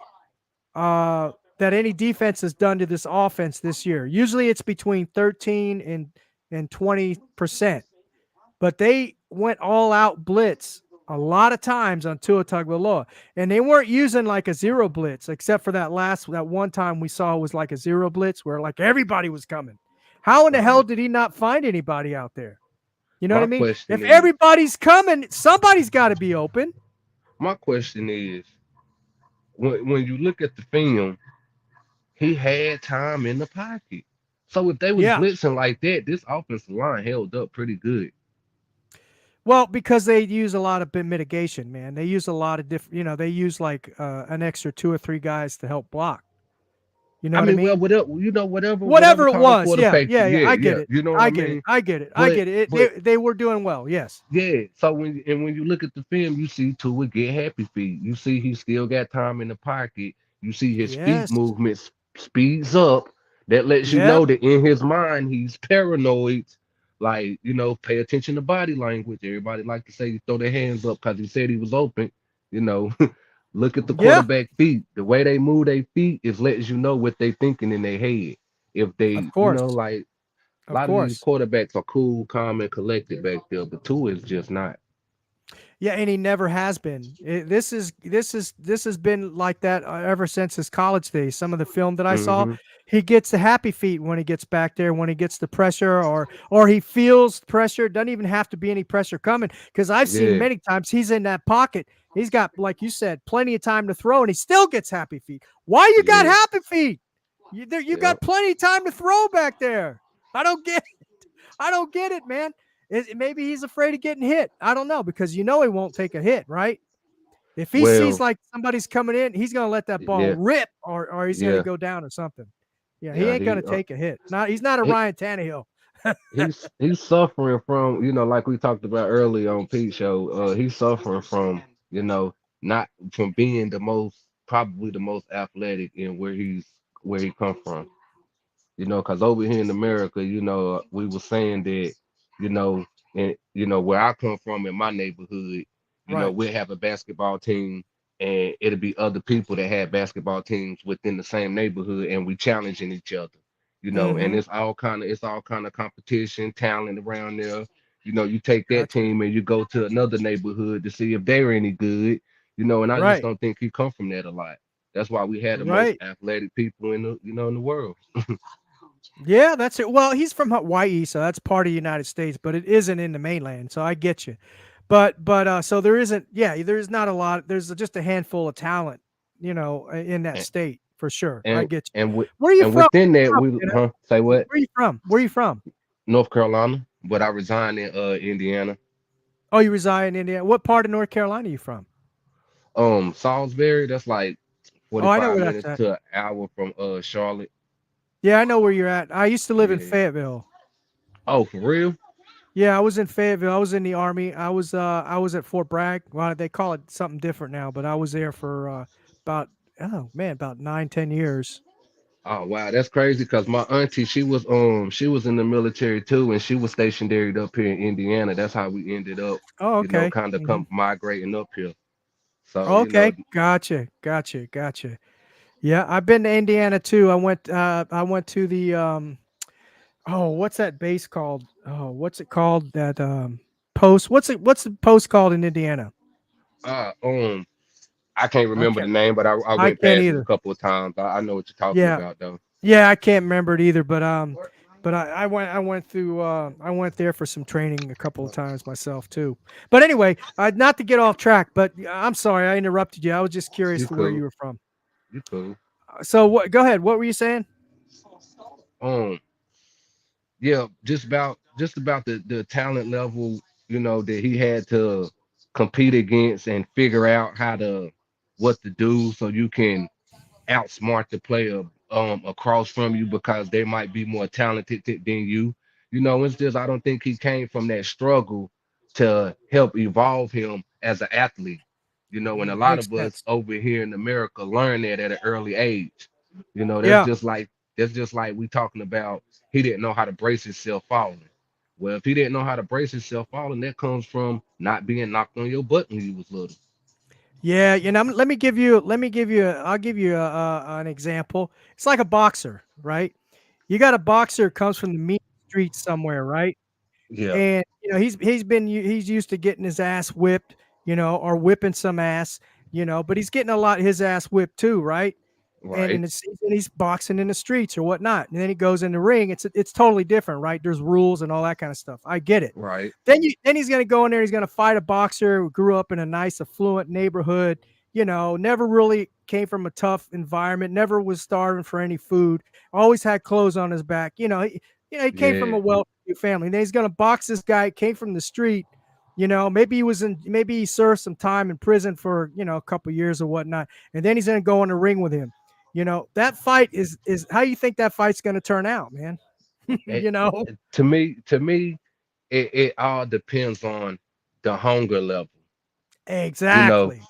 that any defense has done to this offense this year. Usually it's between 13 and 20%, but they went all out blitz a lot of times on Tua Tagovailoa, and they weren't using like a zero blitz, except for that one time we saw was like a zero blitz where like everybody was coming. How in the hell Right. did he not find anybody out there? You know what I My mean? question If is, everybody's coming, somebody's got to be open. my question is, when you look at the film, he had time in the pocket. So if they was Yeah. blitzing like that, this offensive line held up pretty good. Well, because they use a lot of mitigation, man. They use a lot of different, they use like an extra two or three guys to help block. You know I what I mean, well, mean? whatever whatever Whatever it call was. for the Yeah, paper, yeah, yeah. yeah, I get yeah, it. you know what I I get it. mean. I get it. I But get it. but They were doing well. Yes. yeah, so when you look at the film, you see Tua get happy feet. You see he still got time in the pocket. You see his feet Yes. movements speeds up. That lets you Yep. know that in his mind he's paranoid. Like, pay attention to body language. Everybody like to say throw their hands up because he said he was open. You know, look at the Yeah. quarterback feet. The way they move their feet is lets you know what they thinking in their head. If Of they, course. like a Of lot of these course. quarterbacks are cool, calm, and collected back there, but Tua is just not. Yeah, and he never has been. This has been like that ever since his college days. Some of the film that I saw, Hmm. he gets the happy feet when he gets back there, when he gets the pressure, or he feels pressure. Doesn't even have to be any pressure coming, because I've seen Yeah, many times he's in that pocket. He's got, like you said, plenty of time to throw, and he still gets happy feet. Why you got yeah, happy feet? You yeah. got plenty of time to throw back there. I don't get I don't get it, man. Maybe he's afraid of getting hit. I don't know, because he won't take a hit, right? If he sees Well, like somebody's coming in, he's gonna let that ball yeah, rip, or he's gonna yeah, go down or something. Yeah, he yeah. ain't gonna take a hit. He's not a He Ryan Tannehill. he's suffering from, like we talked about earlier on Pete show. He's suffering from, you know, not from being probably the most athletic in where he come from. Because over here in America, we were saying that, you know, and where I come from in my neighborhood, Right. we'll have a basketball team and it'll be other people that have basketball teams within the same neighborhood and we challenging each other, and Mm-hmm. it's all kind of competition, talent around there. You take that Gotcha. team and you go to another neighborhood to see if they're any good, and I just Right. don't think he come from that a lot. That's why we had the most Right. athletic people in the world. Yeah, that's it. Well, he's from Hawaii, so that's part of the United States, but it isn't in the mainland. So I get you. But so there isn't. Yeah, there's not a lot. There's just a handful of talent, in that and state for sure. I and get you. and, with, Where are you and from? within that Where we you from, say what? Where are you from? Where are you from? North Carolina, but I reside in Indiana. Oh, you reside in Indiana. What part of North Carolina are you from? Salisbury, that's like Oh, I know 45 where that's minutes at. to an hour from Charlotte. Yeah, I know where you're at. I used to live in Yeah. Fayetteville. Oh, for real? Yeah, I was in Fayetteville. I was in the Army. I was at Fort Bragg. Well, they call it something different now, but I was there for about, oh man, about 9, 10 years. Oh wow, that's crazy because my auntie, she was in the military too, and she was stationed up here in Indiana. That's how we ended up, Oh, okay. kind of Hmm. come migrating up here. So, Okay, gotcha, gotcha, gotcha. Yeah, I've been to Indiana too. I went to the oh, what's that base called? Oh, what's it called? That post. What's the post called in Indiana? uh um I can't I remember the can't. name, but I I went can't past it a either. couple of times. I know what you're talking Yeah, about though. yeah, I can't remember it either. But I went there for some training a couple of times myself too. But anyway, not to get off track, but I'm sorry I interrupted you. I was just curious You to where cool. you were from. You cool. So what? Go ahead. What were you saying? Um, yeah, just about the talent level, that he had to compete against and figure out what to do so you can outsmart the player across from you because they might be more talented than you. It's just I don't think he came from that struggle to help evolve him as an athlete. And a Mm, lot makes of us sense. over here in America learn that at an early age. That's Yeah. just like we talking about. He didn't know how to brace himself falling. Well, if he didn't know how to brace himself falling, that comes from not being knocked on your butt when you was little. Yeah, I'll give you an example. It's like a boxer, right? You got a boxer comes from the mean streets somewhere, right? Yeah, And he's used to getting his ass whipped, or whipping some ass, but he's getting a lot his ass whipped too, right? And in right, the season, he's boxing in the streets or whatnot, and then he goes in the ring. It's totally different, right? There's rules and all that kind of stuff. I get it. right. Then he's gonna go in there. He's gonna fight a boxer who grew up in a nice, affluent neighborhood. Never really came from a tough environment. Never was starving for any food. Always had clothes on his back. He came from Yeah, a wealthy family. Then he's gonna box this guy. Came from the street. Maybe he served some time in prison for a couple years or whatnot, and then he's gonna go in the ring with him. That fight is how you think that fight's gonna turn out, man. it, you know to me, it all depends on the hunger level. You know, exactly.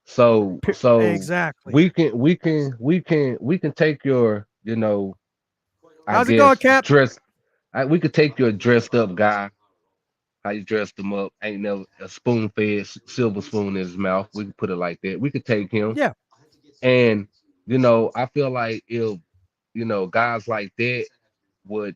so Exactly. we can take your, I How's it going, guess Cap? we could take your dressed up guy, how you dressed him up, ain't never a spoon fed silver spoon in his mouth. We could put it like that. We could take him, Yeah. and I feel like if guys like that would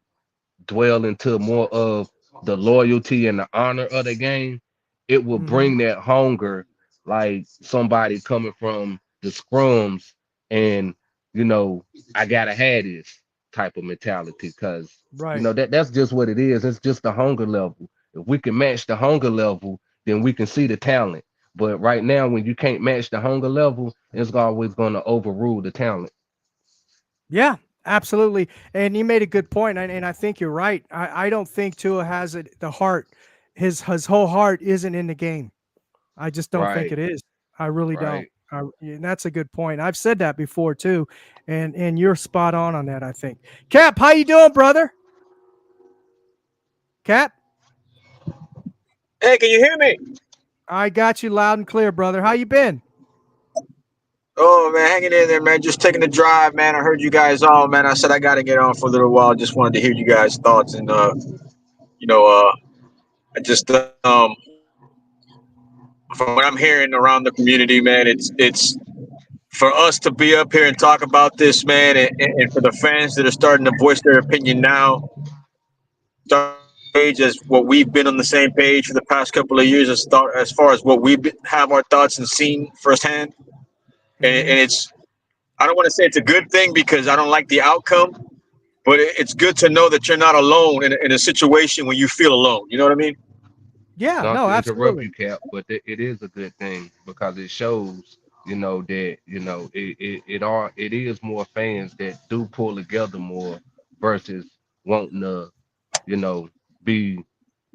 dwell into more of the loyalty and the honor of the game, it will Hmm. bring that hunger, like somebody coming from the scrums and you know I gotta have this type of mentality, because Right. that's just what it is. It's just the hunger level. If we can match the hunger level, then we can see the talent. But right now, when you can't match the hunger level, it's always going to overrule the talent. Yeah, absolutely. And you made a good point, and I think you're right. I don't think Tua has the heart. His whole heart isn't in the game. I just don't think Right, it is. I really don't. right. And that's a good point. I've said that before too, and you're spot on that. I think. Cap, how you doing, brother? Cap, Hey, can you hear me? I got you loud and clear, brother. How you been? Oh man, hanging in there, man. Just taking a drive, man. I heard you guys on, man. I said I gotta get on for a little while. Just wanted to hear you guys' thoughts, and you know, I just from what I'm hearing around the community, man, it's for us to be up here and talk about this, man, and for the fans that are starting to voice their opinion now, start page as what we've been on the same page for the past couple of years, as far as what have our thoughts and seen firsthand, Hmm. and it's I don't want to say it's a good thing because I don't like the outcome, but it's good to know that you're not alone in a situation when you feel alone. You know what I mean? Yeah. Not No. to interrupt Absolutely. you, Cap, but it is a good thing because it shows, that it is more fans that do pull together more versus wanting to, you know, be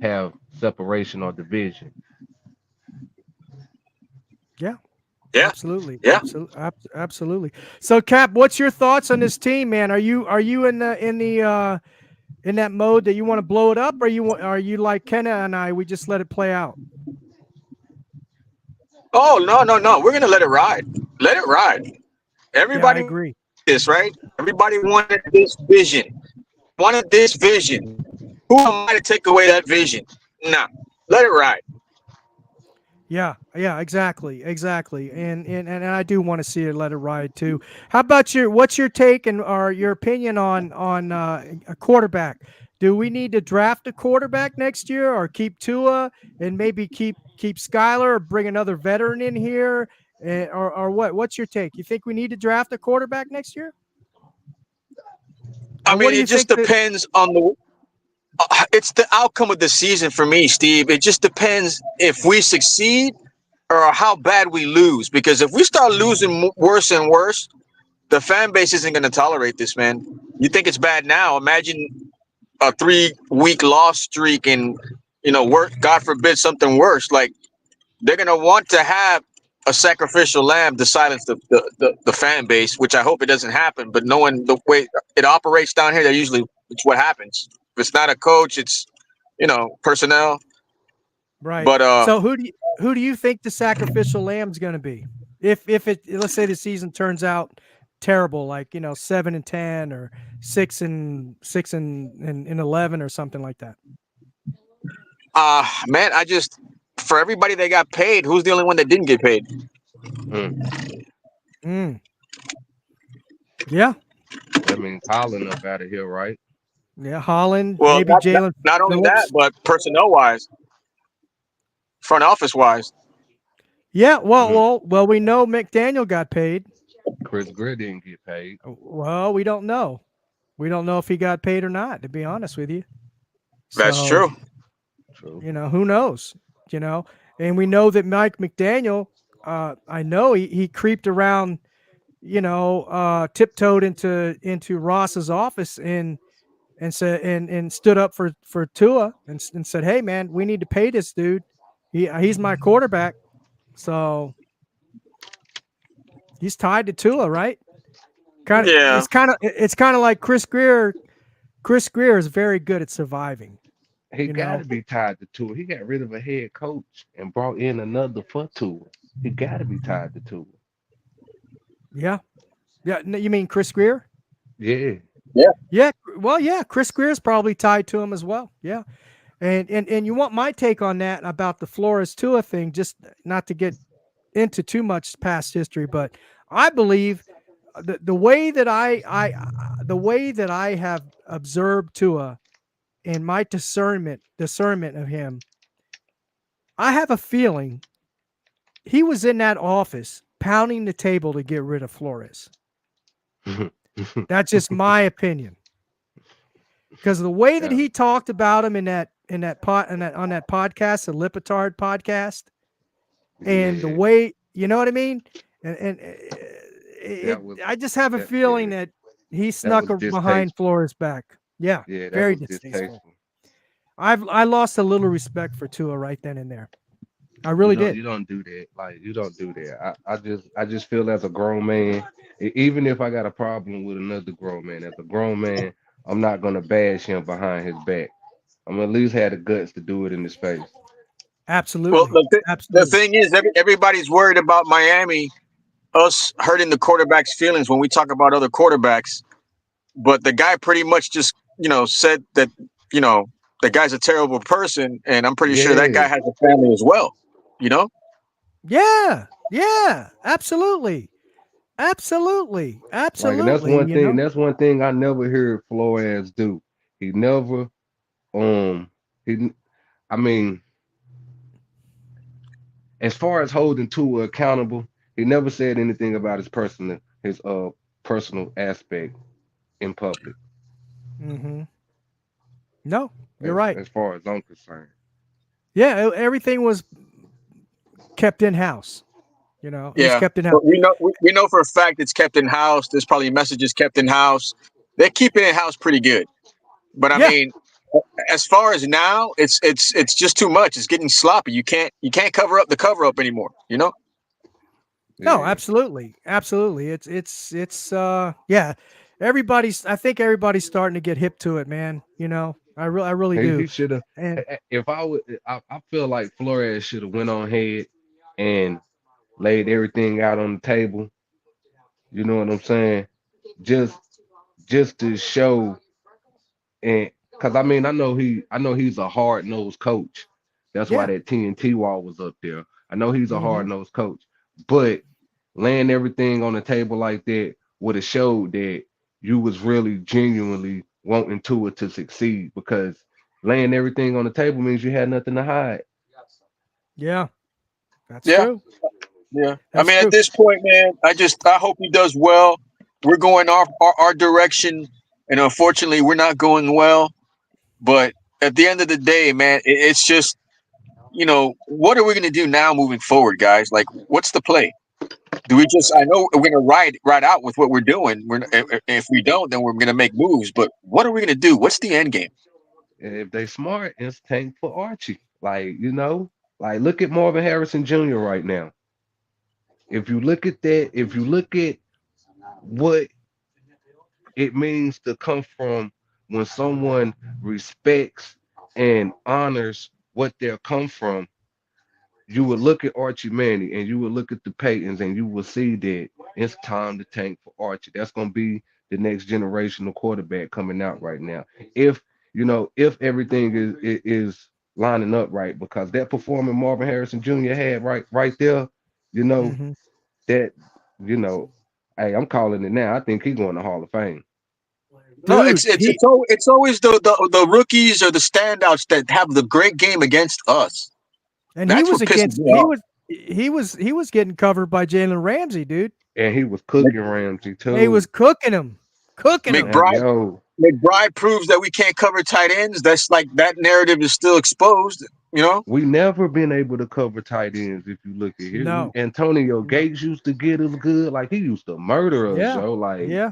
have separation or division. Yeah. Yeah, Absolutely, yeah. absolutely. So, Cap, what's your thoughts on this team, man? Are you in that mode that you want to blow it up, or are you like Kenna and I? We just let it play out. Oh no, no, no. We're gonna let it ride. Let it ride. Yeah, I Everybody agree. this right. Everybody wanted this vision. Wanted this vision. Who am I to take away that vision? Nah. Let it ride. Yeah, yeah, exactly. And I do want to see it let it ride too. How about what's your take and or your opinion on a quarterback? Do we need to draft a quarterback next year, or keep Tua and maybe keep Skyler, or bring another veteran in here, or what? What's your take? You think we need to draft a quarterback next year, I or what mean, do it you just think that? depends on the. It's the outcome of the season for me, Steve. It just depends if we succeed or how bad we lose. Because if we start losing worse and worse, the fan base isn't going to tolerate this, man. You think it's bad now? Imagine a 3 week loss streak and work. God forbid something worse. Like they're going to want to have a sacrificial lamb to silence the fan base, which I hope it doesn't happen. But knowing the way it operates down here, that usually it's what happens. If it's not a coach, it's personnel. Right. But So who do you think the sacrificial lamb's going to be? If it, let's say the season turns out terrible, like 7-10 or 6-6 and 11 or something like that. man, I just for everybody that got paid, who's the only one that didn't get paid? Mm. Yeah. That means Holland up out of here, right? Yeah. Holland, Well, maybe Jalen not only that, Phillips. but personnel wise, front office wise. Yeah. Mhm. Well. We know McDaniel got paid. Chris Greer didn't get paid. Well, we don't know. We don't know if he got paid or not, to be honest with you. That's So, true. True. who knows? And we know that Mike McDaniel, I know he creeped around, tiptoed into Ross's office and said and stood up for Tua and said, "Hey man, we need to pay this dude. He's my quarterback." So he's tied to Tua, right? Yeah. It's kind of like Chris Greer. Chris Greer is very good at surviving. He You got know, to be tied to Tua. He got rid of a head coach and brought in another for Tua. He got to be tied to Tua. yeah, yeah. You mean Chris Greer? Yeah. Yeah. Well, yeah. Chris Greer is probably tied to him as well. Yeah. And you want my take on that about the Flores Tua thing? Just not to get into too much past history, but I believe the way that the way that I have observed Tua and my discernment of him, I have a feeling he was in that office pounding the table to get rid of Flores. That's just my opinion. Because the way that Yeah. he talked about him on that podcast, the Lipitard podcast, and the Yeah. way what I mean, and That was I just have a that. feeling Yeah. that he That snuck was behind distasteful. Flores' back. Yeah, Yeah. That very was distasteful. distasteful. I lost a little respect for Tua right then and there. I really did. You don't do that. Like you don't do that. I just feel as a grown man, even if I got a problem with another grown man, as a grown man, I'm not gonna bash him behind his back. I'm gonna at least have the guts to do it in his face. Well, Absolutely, the absolutely. thing is, everybody's worried about Miami, us hurting the quarterback's feelings when we talk about other quarterbacks. But the guy pretty much just, said that, you know, the guy's a terrible person, and I'm pretty sure that Yeah. guy has a family as well. You know? Yeah, yeah, absolutely, absolutely, Like, and that's absolutely. one thing. That's one thing I never heard Flores do. He never, um, he. I mean, as far as holding Tua accountable, he never said anything about his personal aspect in public. Mm-hmm. No, you're right. As far as I'm concerned. Yeah, everything was kept in house. It was Yeah. kept in house. But we know for a fact it's kept in house. There's probably messages kept in house. They keep it in house pretty good. But I Yeah, mean, as far as now, it's just too much. It's getting sloppy. You can't cover up the cover up anymore. You know? no, Yeah. absolutely, absolutely. It's yeah. I think everybody's starting to get hip to it, man. I really do. He should have. And If I would, I feel like Flores should have went on ahead and laid everything out on the table. You know what I'm saying? Just just to show, and because I know he's a hard nosed coach. That's why yeah, that TNT wall was up there. I know he's a hmm hard nosed coach, but laying everything on the table like that would have showed that you was really genuinely wanting to succeed, because laying everything on the table means you had nothing to hide. yeah, that's Yeah. true. Yeah. I That's mean, at true. this point, man, I hope he does well. We're going our direction, and unfortunately, we're not going well. But at the end of the day, man, it's just, what are we going to do now moving forward, guys? Like, what's the play? Do we just? I know we're going to ride out with what we're doing. If we don't, then we're going to make moves. But what are we going to do? What's the end game? And if they smart, it's tank for Archie. Like, like look at Marvin Harrison Jr. right now. If you look at that, if you look at what it means to come from when someone respects and honors what they'll come from, you will look at Archie Manning and you will look at the Paytons and you will see that it's time to tank for Archie. That's going to be the next generational quarterback coming out right now. If if everything is lining up right, because that performance Marvin Harrison Jr. had right there, you know Mm-hmm. that hey, I'm calling it now. I think he's going to Hall of Fame. No, Dude, it's always the rookies or the standouts that have the great game against us. and he That's was what pisses against me off. he was getting covered by Jalen Ramsey, dude. And he was cooking Ramsey He too. was cooking him. Cooking him. And, McBride McBride proves that we can't cover tight ends. That's like that narrative is still exposed. we never been able to cover tight ends. If you look at here, No. Antonio No. Gates used to get us good. Like he used to murder us, Yeah. yo. Like Yeah.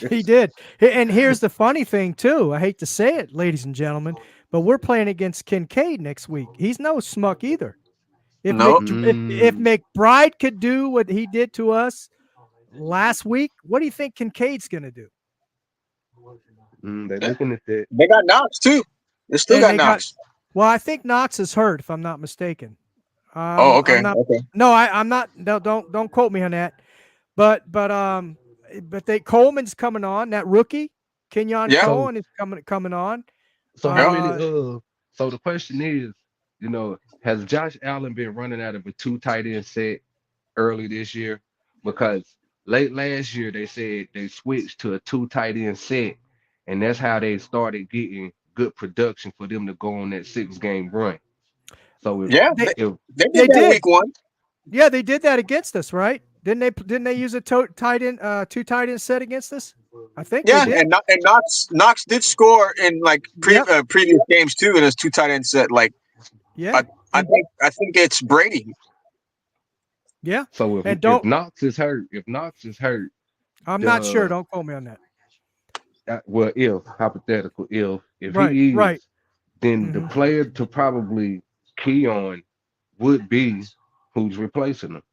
He did. And here's the funny thing too. I hate to say it, ladies and gentlemen, but we're playing against Kincaid next week. He's no smuck either. If No. if McBride could do what he did to us last week, what do you think Kincaid's going to do? they're looking at that. They got Knox too. They still got Knox. Well, I think Knox is hurt, if I'm not mistaken. Oh, okay. I'm not, Okay. No, I'm not. No, don't quote me on that. But Coleman's coming on. That rookie, Kenyon Yeah. Cohen is coming on. So how many? So the question is, has Josh Allen been running out of a 2 tight end set early this year? Because late last year they said they switched to a 2 tight end set, and that's how they started getting good production for them to go on that 6-game run. So they did that week 1. Yeah, they did that against us, right? Didn't they use a 2 tight end set against us? I think they did. And Knox did score in like previous games too in his 2 tight end set. Like, yeah, I think it's Brady. Yeah. So if Knox is hurt, I'm not sure. Don't quote me on that. Well, hypothetical, if right, he is, right. then the player to probably key on would be who's replacing him.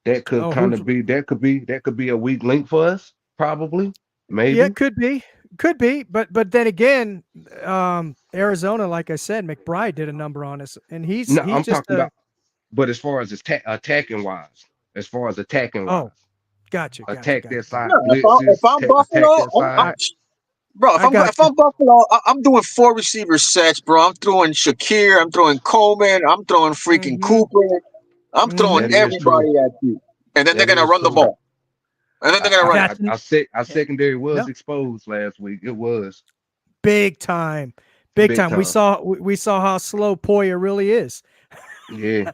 That could that could be a weak link for us, probably, maybe. Yeah, it could be, but then again, Arizona, like I said, McBride did a number on us, and I'm just talking about. But as far as attacking wise, oh, gotcha. That side. If I'm Buffalo, if I'm Buffalo, I'm doing 4 receiver sets, bro. I'm throwing Shakir, I'm throwing Coleman, I'm throwing freaking Cooper. I'm throwing everybody at you, and then they're gonna run the ball, and then they're gonna run. Our secondary was exposed last week. It was big time. We saw how slow Poyer really is. Yeah.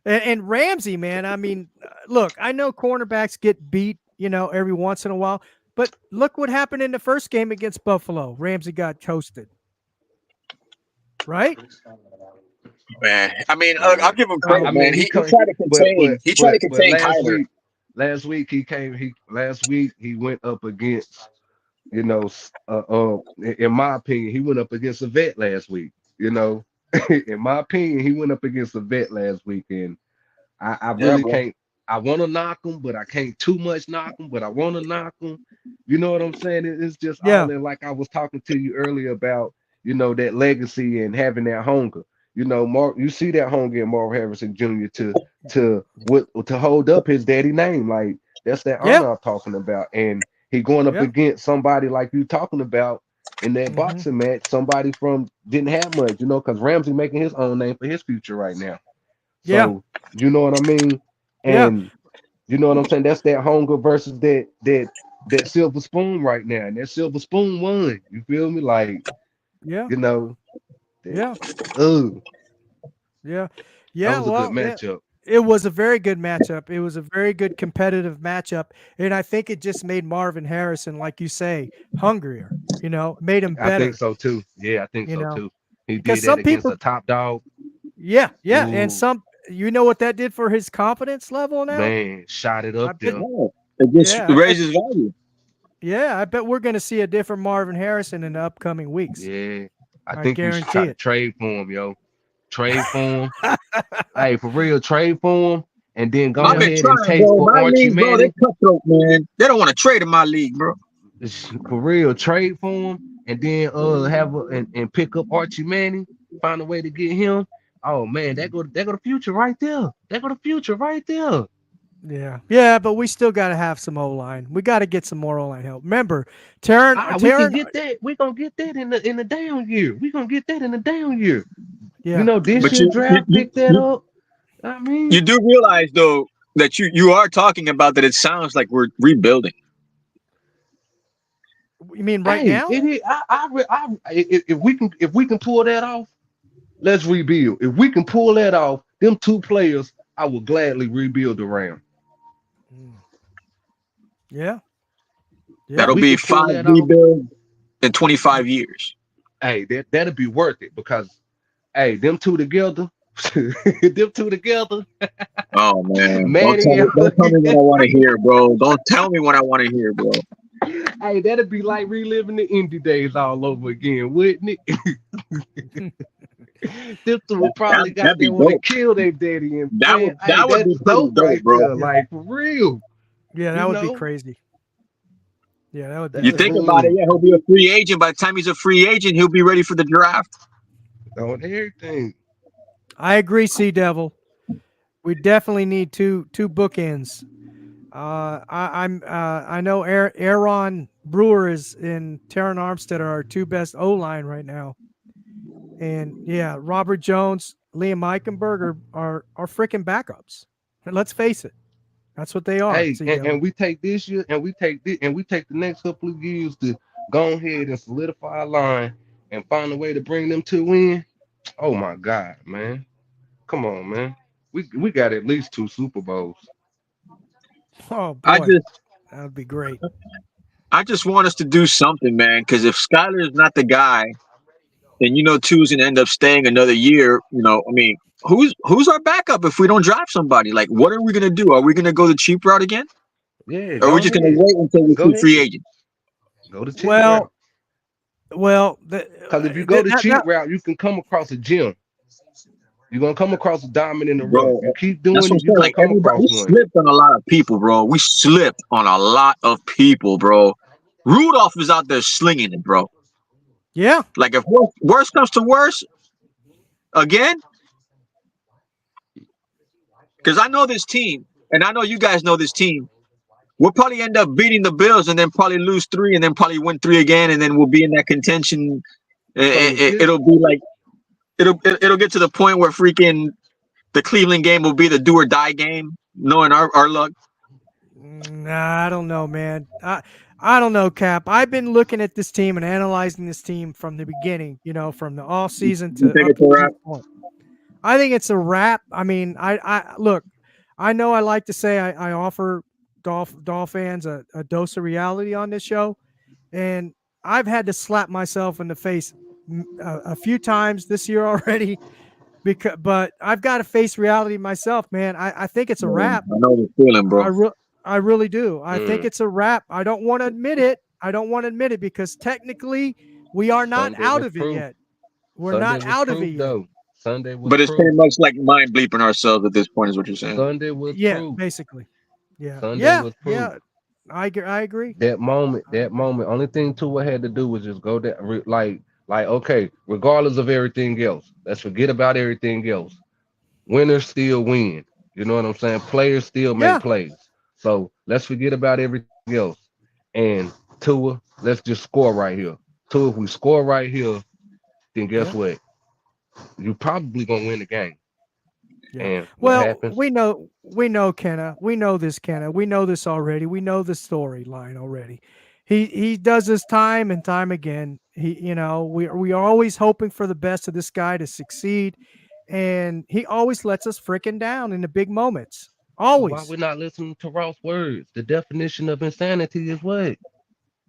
and Ramsey, man. I mean, look, I know cornerbacks get beat, every once in a while, but look what happened in the first game against Buffalo. Ramsey got toasted, right? Man, I mean, I'll give him credit, man. He tried to contain. He tried to contain Kyler. Last week he went up against, in my opinion, he went up against a vet last week. In my opinion, he went up against a vet last week, and I really can't. I want to knock him, but I can't too much knock him. But I want to knock him. You know what I'm saying? It's just all in, like I was talking to you earlier about, that legacy and having that hunger. Mark, you see that hunger in Marvin Harrison Jr. to hold up his daddy name. Like, that's that honor I'm talking about. And he going up against somebody like you talking about in that boxing match, somebody from didn't have much, because Ramsey making his own name for his future right now. So you know what I mean? And you know what I'm saying? That's that hunger versus that silver spoon right now. And that silver spoon won. You feel me? Like, Yeah. That was a good matchup. It was a very good matchup. It was a very good competitive matchup. And I think it just made Marvin Harrison, like you say, hungrier, made him better. I think so too. Yeah, I think so too. He did that against a top dog. Yeah. Ooh. And what that did for his confidence level now? Man, shot it up there. It just raises value. Yeah, I bet we're going to see a different Marvin Harrison in the upcoming weeks. Yeah, I think you should try to trade for him, yo. Trade for him. Hey, for real, trade for him, and then go ahead and take for Archie Manning. They cutthroat, man. They don't want to trade in my league, bro. For real, trade for him, and then and pick up Archie Manning, find a way to get him. Oh man, that go the future right there. That go the future right there. Yeah, but we still got to have some O line. We got to get some more O line help. Remember, Taryn, We can Taryn, get that. We gonna get that in the down year. We gonna get that in the down year. You yeah, know, this But year draft pick that up. I you mean, do realize though that you are talking about that. It sounds like we're rebuilding. you mean right hey, now? it is. If we can pull that off, let's rebuild. If we can pull that off, them two players, I will gladly rebuild the Rams. Mm. Yeah, yeah, That'll We be can pull 5 that off. rebuild in 25 years. Hey, that'll be worth it because hey, them two together, them two together, Oh man, Manny and don't tell me what I want to hear, bro. Don't tell me what I want to hear, bro. hey, that'd be like reliving the indie days all over again, wouldn't it? Them two would probably got That'd be there want to dope. kill their daddy and man, hey, That would that's be pretty dope dope, right bro. there. yeah, Like for real, yeah. you That would be know? crazy. Yeah, that would be You That think crazy. about it, yeah, he'll be a free agent. By the time he's a free agent, he'll be ready for the draft. on everything. I agree, Sea Devil. We definitely need two bookends. I know Aaron Brewer is in Terran Armstead are our two best O line right now, and yeah, Robert Jones, Liam Eichenberg are freaking backups. And let's face it, that's what they are. Hey, Sea Devil. and we take this year and we take this and we take the next couple of years to go ahead and solidify a line and find a way to bring them two in. Oh my God, man. Come on, man. We got at least two Super Bowls. Oh I boy, just that would be great. I just want us to do something, man. Because if Skyler is not the guy, then Two's gonna end up staying another year. I mean, who's our backup if we don't draft somebody? Like, what are we gonna do? Are we gonna go the cheap route again? Yeah, Or are we go just gonna ahead. wait until we Go see free ahead. agents? Go the cheap Well, route. well, Because if you go the cheap that route, you can come across a gem. You're gonna come across a diamond in the rough. Bro, You keep that's doing what I'm it, you're saying. gonna Like come everybody, across we one. slipped on a lot of people, bro. We slipped on a lot of people, bro. Rudolph is out there slinging it, bro. yeah, Like if worst comes to worst, again, because I know this team, and I know you guys know this team. We'll probably end up beating the Bills and then probably lose 3 and then probably win 3 again, and then we'll be in that contention. So if this It'll be like it'll get to the point where freaking the Cleveland game will be the do or die game, knowing our luck. nah, I don't know, man. I don't know, Cap. I've been looking at this team and analyzing this team from the beginning. From the off season You to think up it's a to wrap? this point. I think it's a wrap. I mean, I look. I know I like to say I offer Dolph fans a dose of reality on this show, and I've had to slap myself in the face a few times this year already. But I've got to face reality myself, man. I think it's a wrap. I know the feeling, bro. I re- I really do. I think mm, it's a wrap. I don't want to admit it. I don't want to admit it because technically we are not Sunday out was of it proof. yet. We're Sunday not was out of it proof yet. though. Sunday was But it's proof. pretty much like mind bleeping ourselves at this point, is what you're saying. Sunday was Yeah, proof. basically. Yeah. Sunday Yeah. was proof. Yeah. I agree. That moment, only thing Tua had to do was just go that okay, regardless of everything else, let's forget about everything else. Winners still win. You know what I'm saying? Players still make Yeah. plays. So let's forget about everything else. And Tua, let's just score right here. Tua, if we score right here, then guess Yeah. what? You probably gonna win the game. Yeah. And what Well, happens? we know Kenna. We know this Kenna. We know this already. We know the storyline already. He does this time and time again. We are always hoping for the best of this guy to succeed, and he always lets us freaking down in the big moments. So why Always. we not listening to Ross words? The definition of insanity is what?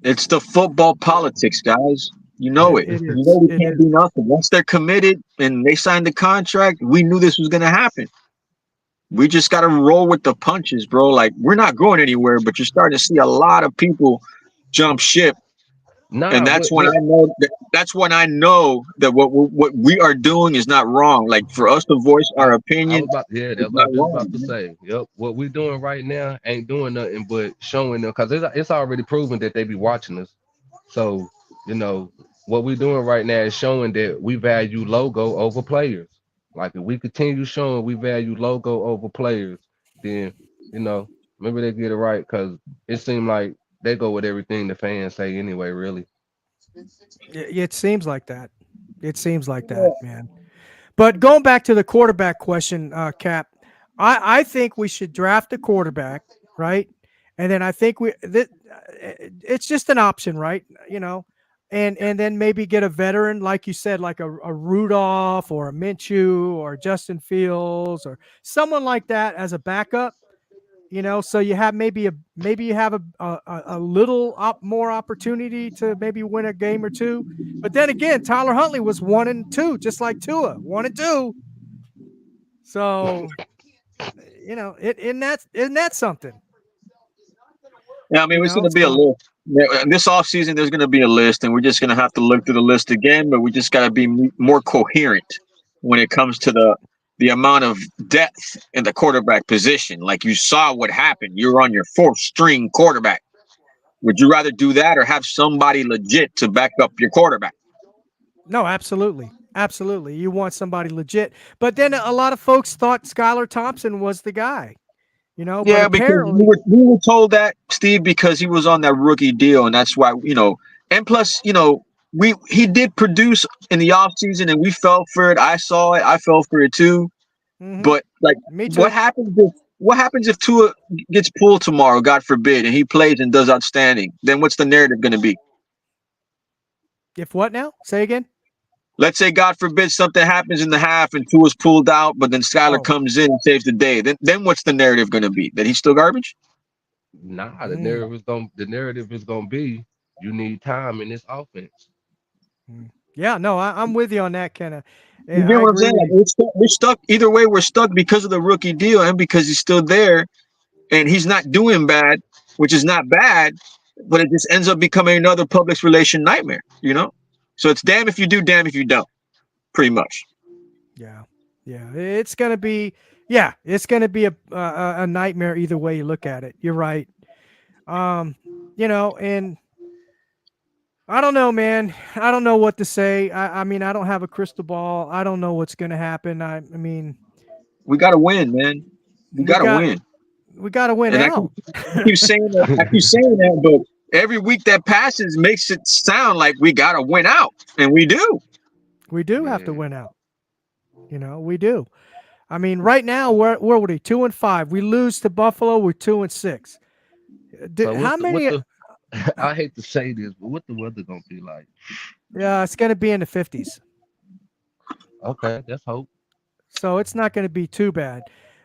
It's the football politics, guys. You know It, it. it You know is. we It can't is. do nothing. Once they're committed and they signed the contract, we knew this was gonna happen. We just gotta roll with the punches, bro. Like we're not going anywhere, but you're starting to see a lot of people jump ship Nah, And that's when I know that what we are doing is not wrong. Like for us to voice I, our I opinion, was about, yeah, it's that's what I not was just wrong, about to man. say. Yep, what we doing right now ain't doing nothing but showing them because it's already proven that they be watching us. So you know what we doing right now is showing that we value logo over players. Like if we continue showing we value logo over players, then you know maybe they get it right because it seemed like they go with everything the fans say anyway. Really. It seems like that. It seems like that, man. But going back to the quarterback question, Cap, I think we should draft a quarterback, right? And then I think it's just an option, right? And then maybe get a veteran, like you said, like a Rudolph or a Minshew or Justin Fields or someone like that as a backup. So you have maybe you have a little more opportunity to maybe win a game or two. But then again, Tyler Huntley was 1-2, just like Tua, 1-2. So isn't that something? Yeah, I mean, it's going to be a So list. Yeah, this offseason, there's going to be a list, and we're just going to have to look through the list again. But we just got to be more coherent when it comes to the amount of depth in the quarterback position. Like you saw what happened. You're on your fourth string quarterback. Would you rather do that or have somebody legit to back up your quarterback? no, absolutely. Absolutely. You want somebody legit. But then a lot of folks thought Skylar Thompson was the guy, but Yeah, because apparently we were told that, Steve, because he was on that rookie deal, and that's why, and plus, he did produce in the offseason and we fell for it. I saw it, I fell for it too. mhm, But like me what too. happens if Tua gets pulled tomorrow, God forbid, and he plays and does outstanding? Then what's the narrative gonna be? If what now? Say again? Let's say, God forbid, something happens in the half and Tua's pulled out, but then Skylar Oh. comes in and saves the day. Then what's the narrative gonna be? That he's still garbage? Nah, Mm, the narrative is gonna be you need time in this offense. mm. Yeah, no, I'm with you on that, Kenna. You Yeah, get I what I'm agree saying? with Like you. we're stuck. Either way, we're stuck because of the rookie deal and because he's still there and he's not doing bad, which is not bad, but it just ends up becoming another public relation nightmare. So it's damn if you do, damn if you don't. Pretty much. Yeah, yeah, it's gonna be a nightmare either way you look at it. You're right. Um, and I don't know, man. I don't know what to say. I mean, I don't have a crystal ball. I don't know what's gonna happen. I mean, We gotta win, man. We we gotta got win. we got to win And out. I keep saying that. I keep saying that, but every week that passes makes it sound like we gotta win out, and we do. We do have to Yeah. win out. We do. I mean, right now where would we 2-5? We lose to Buffalo. We're 2-6. So How many? I hate to say this, but what the weather gonna be like? Yeah, it's going to be in the 50s. Okay, that's hope. So it's not going to be too bad.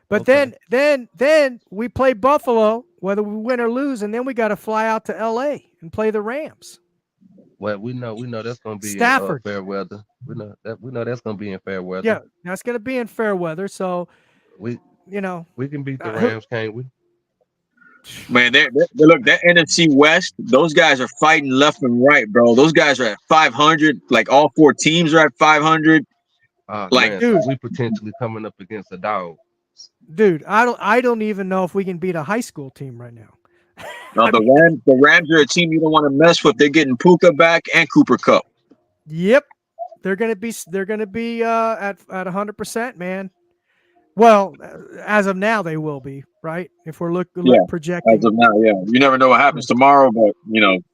But Okay. then we play Buffalo, whether we win or lose, and then we got to fly out to LA and play the Rams. Well, we know that's gonna be in Stafford. fair weather. We know that's gonna be in fair weather. Yeah, that's going to be in fair weather. So, We you know, we can beat the who, Rams, can't we? Man, look, that NFC West, those guys are fighting left and right, bro. Those guys are at 500. Like all four teams are at 500. Ah Like, man, so dude, we potentially coming up against a dog. I don't even know if we can beat a high school team right now. no, I mean, The Rams are a team you don't want to mess with. They're getting Puka back and Cooper Cup. yep, they're gonna be at 100%, man. Well, as of now, they will be right if we're Yeah, as projecting. of now, yeah. You never know what happens tomorrow, but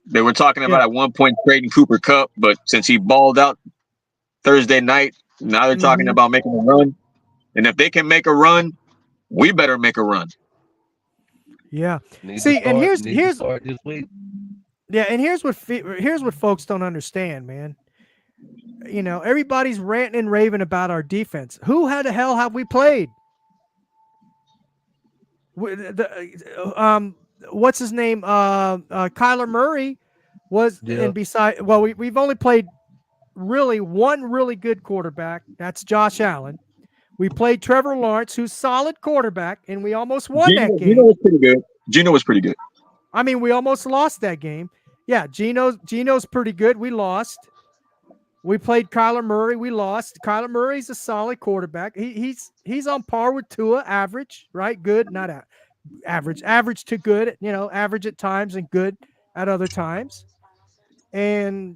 they were talking Yeah. about at one point trading Cooper Cup, but since he balled out Thursday night, now they're talking Hmm. about making a run. And if they can make a run, we better make a run. Yeah. Need to See, and start. here's Need to here's start this week. yeah, and here's what folks don't understand, man. Everybody's ranting and raving about our defense. How the hell have we played? What's his name? Kyler Murray was, Yeah. and beside, well, we've only played really one really good quarterback. That's Josh Allen. We played Trevor Lawrence, who's solid quarterback, and we almost won that Gino game. was pretty good. Gino was pretty good. I mean, we almost lost that game. Yeah, Geno's pretty good. We lost. We played Kyler Murray. We lost. Kyler Murray's a solid quarterback. He's on par with Tua, average, right? Good, not average to good. Average at times and good at other times. And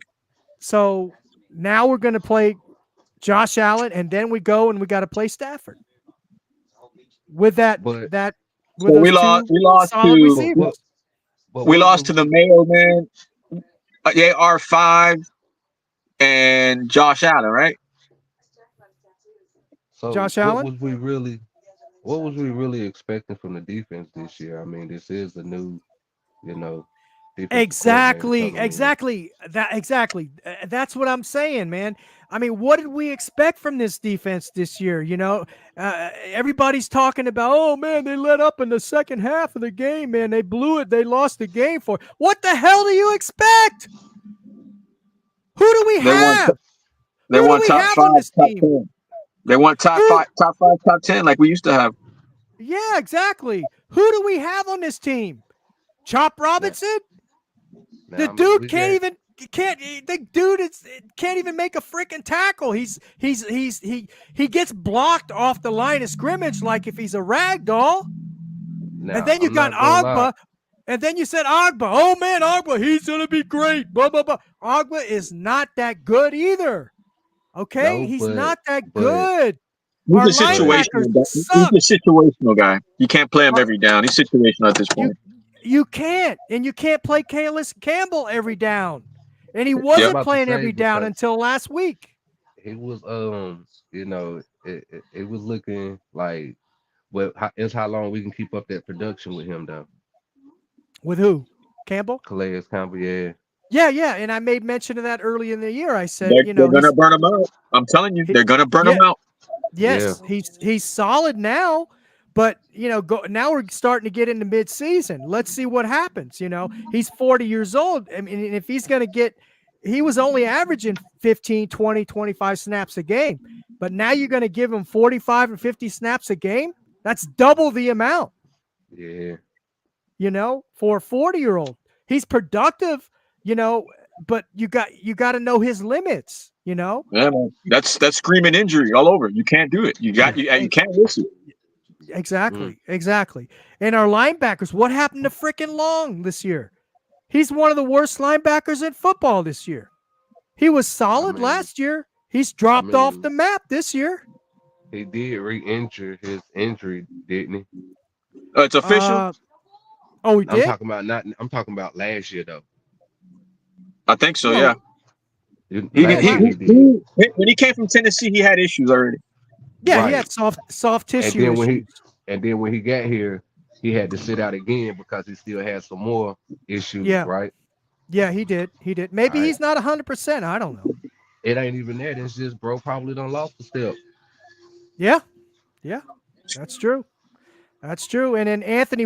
so now we're going to play Josh Allen, and then we go and we got to play Stafford with But with those two solid receivers. We lost to the Mayo man, AR5 and Josh Allen, right? So Josh Allen? what was we really expecting from the defense this year? I mean, this is the new, defensive coordinator Exactly. That's what I'm saying, man. I mean, what did we expect from this defense this year? Everybody's talking about, oh man, they let up in the second half of the game, man. They blew it. They lost the game for it. What the hell do you expect? Who do we have? They Who want do we top have five, on this top team? 10. They want top five, top 10, like we used to have. Yeah, exactly. Who do we have on this team? Chop Robinson? The dude can't even make a freaking tackle. He gets blocked off the line of scrimmage like if he's a rag doll. And then you got Agba, and then you said Agba. Oh man, Agba, he's gonna be great. Blah blah blah. Agba is not that good either. Okay, he's not that good. Our linebackers suck. He's a situational guy. You can't play him every down. He's situational at this point. You can't, and you can't play Calais Campbell every down, and he wasn't playing every down until last week. He was, it was looking like, it's how long we can keep up that production with him, though. With who? Campbell? Calais Campbell, yeah. Yeah, and I made mention of that early in the year. I said, they're gonna burn him out. I'm telling you, they're gonna burn him out. Yes, he's solid now. But, now we're starting to get into midseason. Let's see what happens. He's 40 years old. I mean, if he's going to he was only averaging 15, 20, 25 snaps a game. But now you're going to give him 45 and 50 snaps a game? That's double the amount. Yeah. For a 40-year-old. He's productive, but you got to know his limits, Yeah, man. That's screaming injury all over. You can't do it. You can't miss it. Exactly. And our linebackers, what happened to freaking Long this year? He's one of the worst linebackers in football this year. He was solid last year. He's dropped off the map this year. He did re-injure his injury, didn't he? It's official. He did? I'm talking about last year though. I think so, yeah. When he came from Tennessee, he had issues already. Yeah, he had soft tissue issues. And then when he got here, he had to sit out again because he still had some more issues, right? Yeah, he did. Maybe he's not 100%. I don't know. It ain't even that. It's just bro probably done lost a step. Yeah, that's true. And then Anthony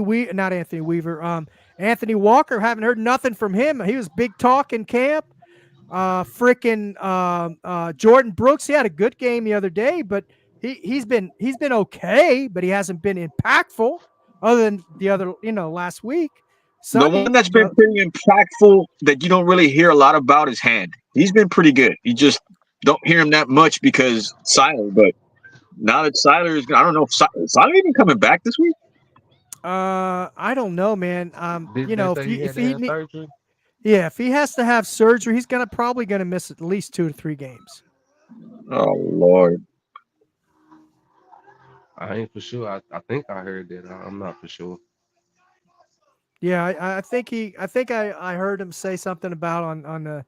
Walker, haven't heard nothing from him. He was big talk in camp. Jordan Brooks, he had a good game the other day, but he's been okay, but he hasn't been impactful other than the other, last week. The one that's been pretty impactful that you don't really hear a lot about is Hand. He's been pretty good. You just don't hear him that much because Siler, but now that Siler is, I don't know if Siler even coming back this week. I don't know, man. If he has to have surgery, he's probably gonna miss at least 2 to 3 games. Oh Lord. I ain't for sure. I think I heard that. I'm not for sure. Yeah, I think I heard him say something about on the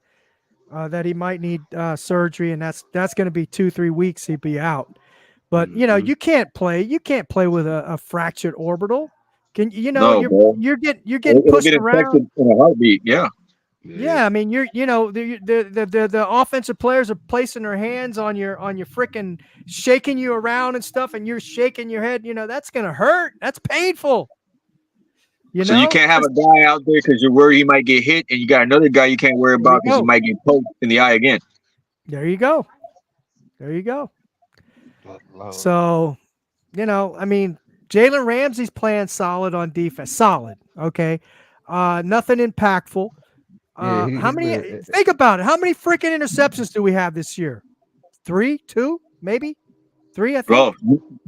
that he might need surgery, and that's going to be 2-3 weeks he'd be out. But you can't play with a fractured orbital. You're getting pushed around in a heartbeat. Yeah, I mean the offensive players are placing their hands on your freaking, shaking you around and stuff, and you're shaking your head. That's gonna hurt. That's painful. So you can't have a guy out there because you're worried he might get hit, and you got another guy you can't worry about because he might get poked in the eye again. There you go. So, I mean, Jalen Ramsey's playing solid on defense. Solid, okay. Nothing impactful. How many? Think about it. How many freaking interceptions do we have this year? 3, 2, maybe 3. I think. Bro,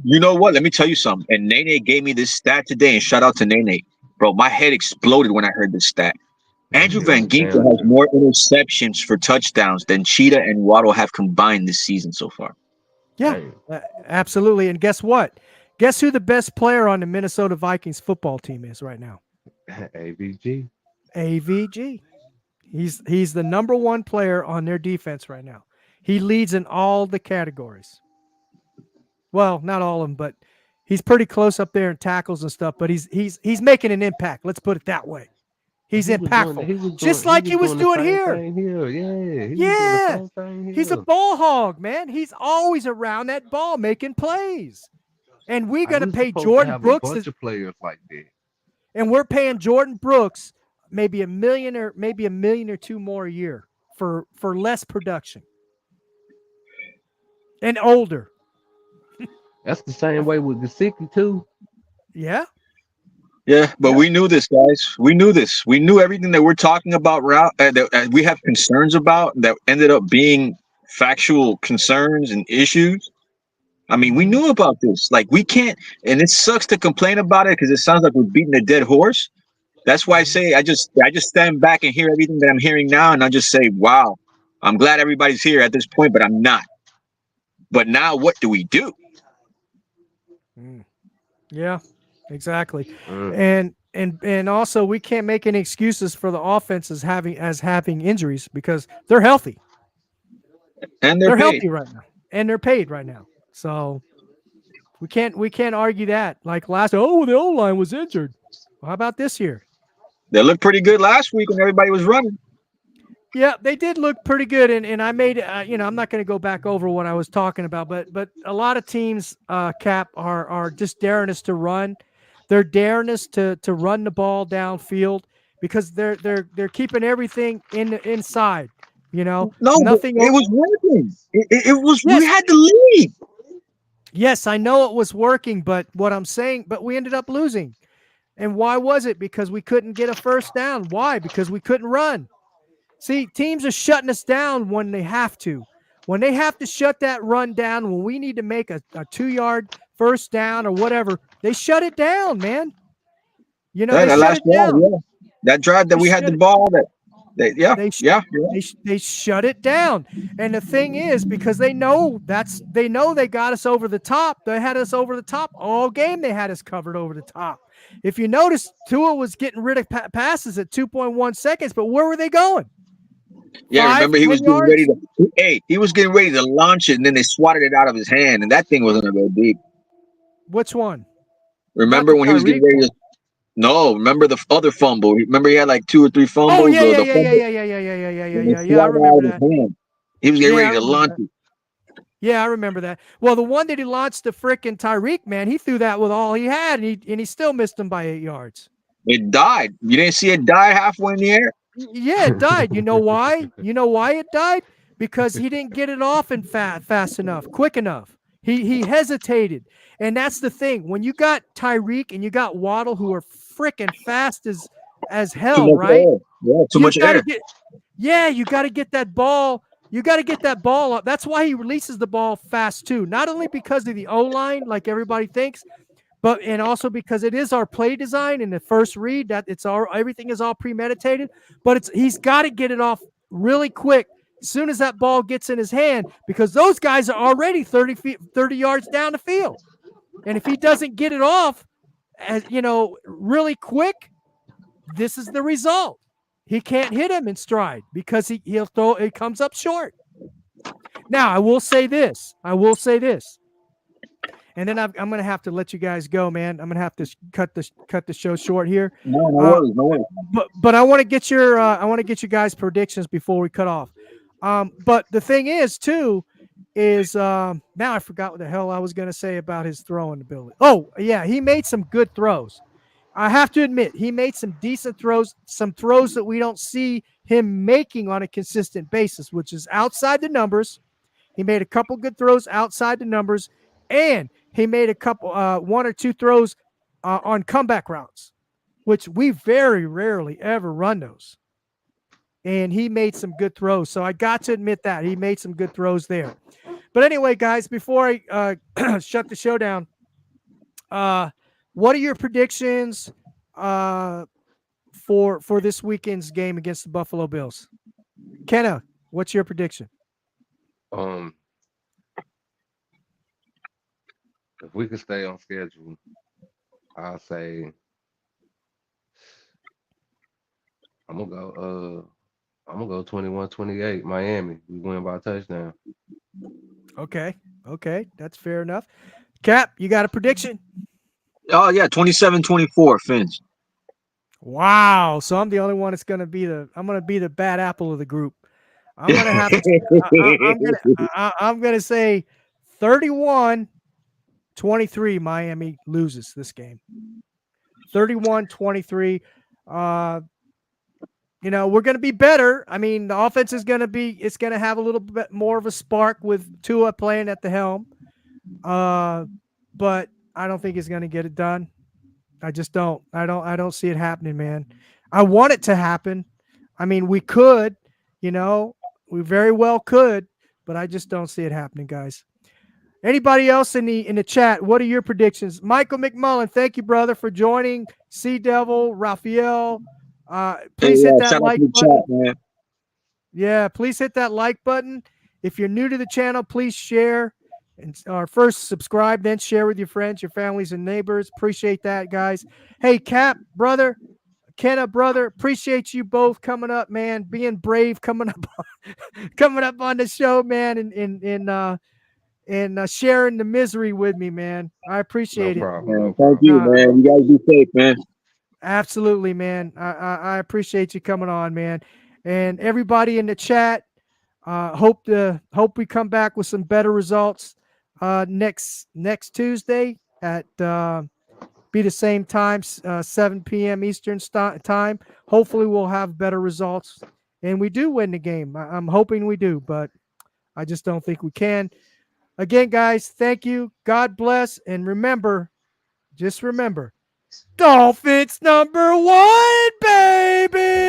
you know what? Let me tell you something. And Nene gave me this stat today, and shout out to Nene. Bro, my head exploded when I heard this stat. Andrew Van Ginkel has more interceptions for touchdowns than Cheetah and Waddle have combined this season so far. Yeah, absolutely. And guess what? Guess who the best player on the Minnesota Vikings football team is right now? AVG. AVG. He's the number one player on their defense right now. He leads in all the categories. Well, not all of them, but he's pretty close up there in tackles and stuff. But he's making an impact. Let's put it that way. He's impactful, just like he was doing here. Yeah, he's a ball hog, man. He's always around that ball making plays. And we're going to pay Jordan Brooks. A bunch of players like that. And we're paying Jordan Brooks maybe $1 million or maybe $1 million or $2 million more a year for less production and older. That's the same way with Gesicki too. Yeah. Yeah, but we knew this, guys. We knew this. We knew everything that we're talking about that we have concerns about that ended up being factual concerns and issues. I mean, we knew about this. Like, we can't, and it sucks to complain about it because it sounds like we're beating a dead horse. That's why I say I just stand back and hear everything that I'm hearing now, and I just say, wow, I'm glad everybody's here at this point, but I'm not. But now, what do we do? Yeah, exactly. And also we can't make any excuses for the offenses having injuries because they're healthy. And they're healthy right now. And they're paid right now. So we can't argue that. Like the O-line was injured. Well, how about this year? They looked pretty good last week when everybody was running. Yeah, they did look pretty good, and I made I'm not going to go back over what I was talking about, but a lot of teams, Cap, are just daring us to run. They're daring us to run the ball downfield because they're keeping everything inside. No, nothing. It was working. It was. Yes. We had the lead. Yes, I know it was working, but what I'm saying, but we ended up losing. And why was it? Because we couldn't get a first down. Why? Because we couldn't run. See, teams are shutting us down when they have to. When they have to shut that run down, when we need to make a 2-yard first down or whatever, they shut it down, man. They shut it down. Yeah. That drive that we had the ball, they shut it down. And the thing is, because they know they got us over the top. They had us over the top all game. They had us covered over the top. If you notice, Tua was getting rid of passes at 2.1 seconds, but where were they going? Yeah, remember he was getting ready to launch it, and then they swatted it out of his hand, and that thing wasn't going to go deep. Which one? Remember when he was getting ready to? No, remember the other fumble. Remember he had like 2 or 3 fumbles. Oh yeah. I remember that. He was getting ready to launch it. Yeah, I remember that. Well, the one that he launched to frickin' Tyreek, man, he threw that with all he had, and he still missed him by 8 yards. It died. You didn't see it die halfway in the air? Yeah, it died. You know why? You know why it died? Because he didn't get it off in fast enough, quick enough. He hesitated. And that's the thing. When you got Tyreek and you got Waddle, who are freaking fast as hell, right? Yeah, too much air. You got to get that ball. You got to get that ball up. That's why he releases the ball fast too. Not only because of the O-line, like everybody thinks, and also because it is our play design in the first read that everything is all premeditated. But he's got to get it off really quick as soon as that ball gets in his hand, because those guys are already 30 yards down the field. And if he doesn't get it off, really quick, this is the result. He can't hit him in stride because he'll throw. It comes up short. Now I will say this, and then I'm going to have to let you guys go, man. I'm going to have to cut the show short here. No worries. But I want to get your guys' predictions before we cut off. But the thing is too is now I forgot what the hell I was going to say about his throwing ability. Oh yeah, he made some good throws. I have to admit, he made some decent throws, some throws that we don't see him making on a consistent basis, which is outside the numbers. He made a couple good throws outside the numbers, and he made a couple, 1 or 2 throws on comeback routes, which we very rarely ever run those. and he made some good throws. So I got to admit that he made some good throws there. But anyway, guys, before I shut the show down, what are your predictions for this weekend's game against the Buffalo Bills? Kenna, what's your prediction? If we could stay on schedule, I'll say I'm gonna go 21-28 Miami. We win by a touchdown. Okay, that's fair enough. Cap, you got a prediction? Oh yeah, 27-24 Fins. Wow, so I'm the only one that's gonna be the bad apple of the group. I'm gonna have to. I'm gonna say 31-23. Miami loses this game. 31-23. We're going to be better. I mean, the offense is going to have a little bit more of a spark with Tua playing at the helm. But I don't think he's going to get it done. I just don't. I don't see it happening, man. I want it to happen. I mean, we could, we very well could, but I just don't see it happening, guys. Anybody else in the chat? What are your predictions? Michael McMullen, thank you, brother, for joining. Sea Devil, Raphael. Please hit that like button. Chat, man. Yeah, please hit that like button. If you're new to the channel, please share. Or first subscribe, then share with your friends, your families, and neighbors. Appreciate that, guys. Hey, Cap, brother, Kenna, brother, appreciate you both coming up, man. Being brave, coming up on the show, man, and sharing the misery with me, man. I appreciate No it. problem. No Thank problem. you, man. You guys be safe, man. Absolutely, man. I appreciate you coming on, man. And everybody in the chat, hope we come back with some better results next Tuesday at be the same time, 7 p.m. Eastern time. Hopefully we'll have better results and we do win the game. I'm hoping we do, but I just don't think we can. Again, guys, thank you. God bless. And just remember, Dolphins #1, baby.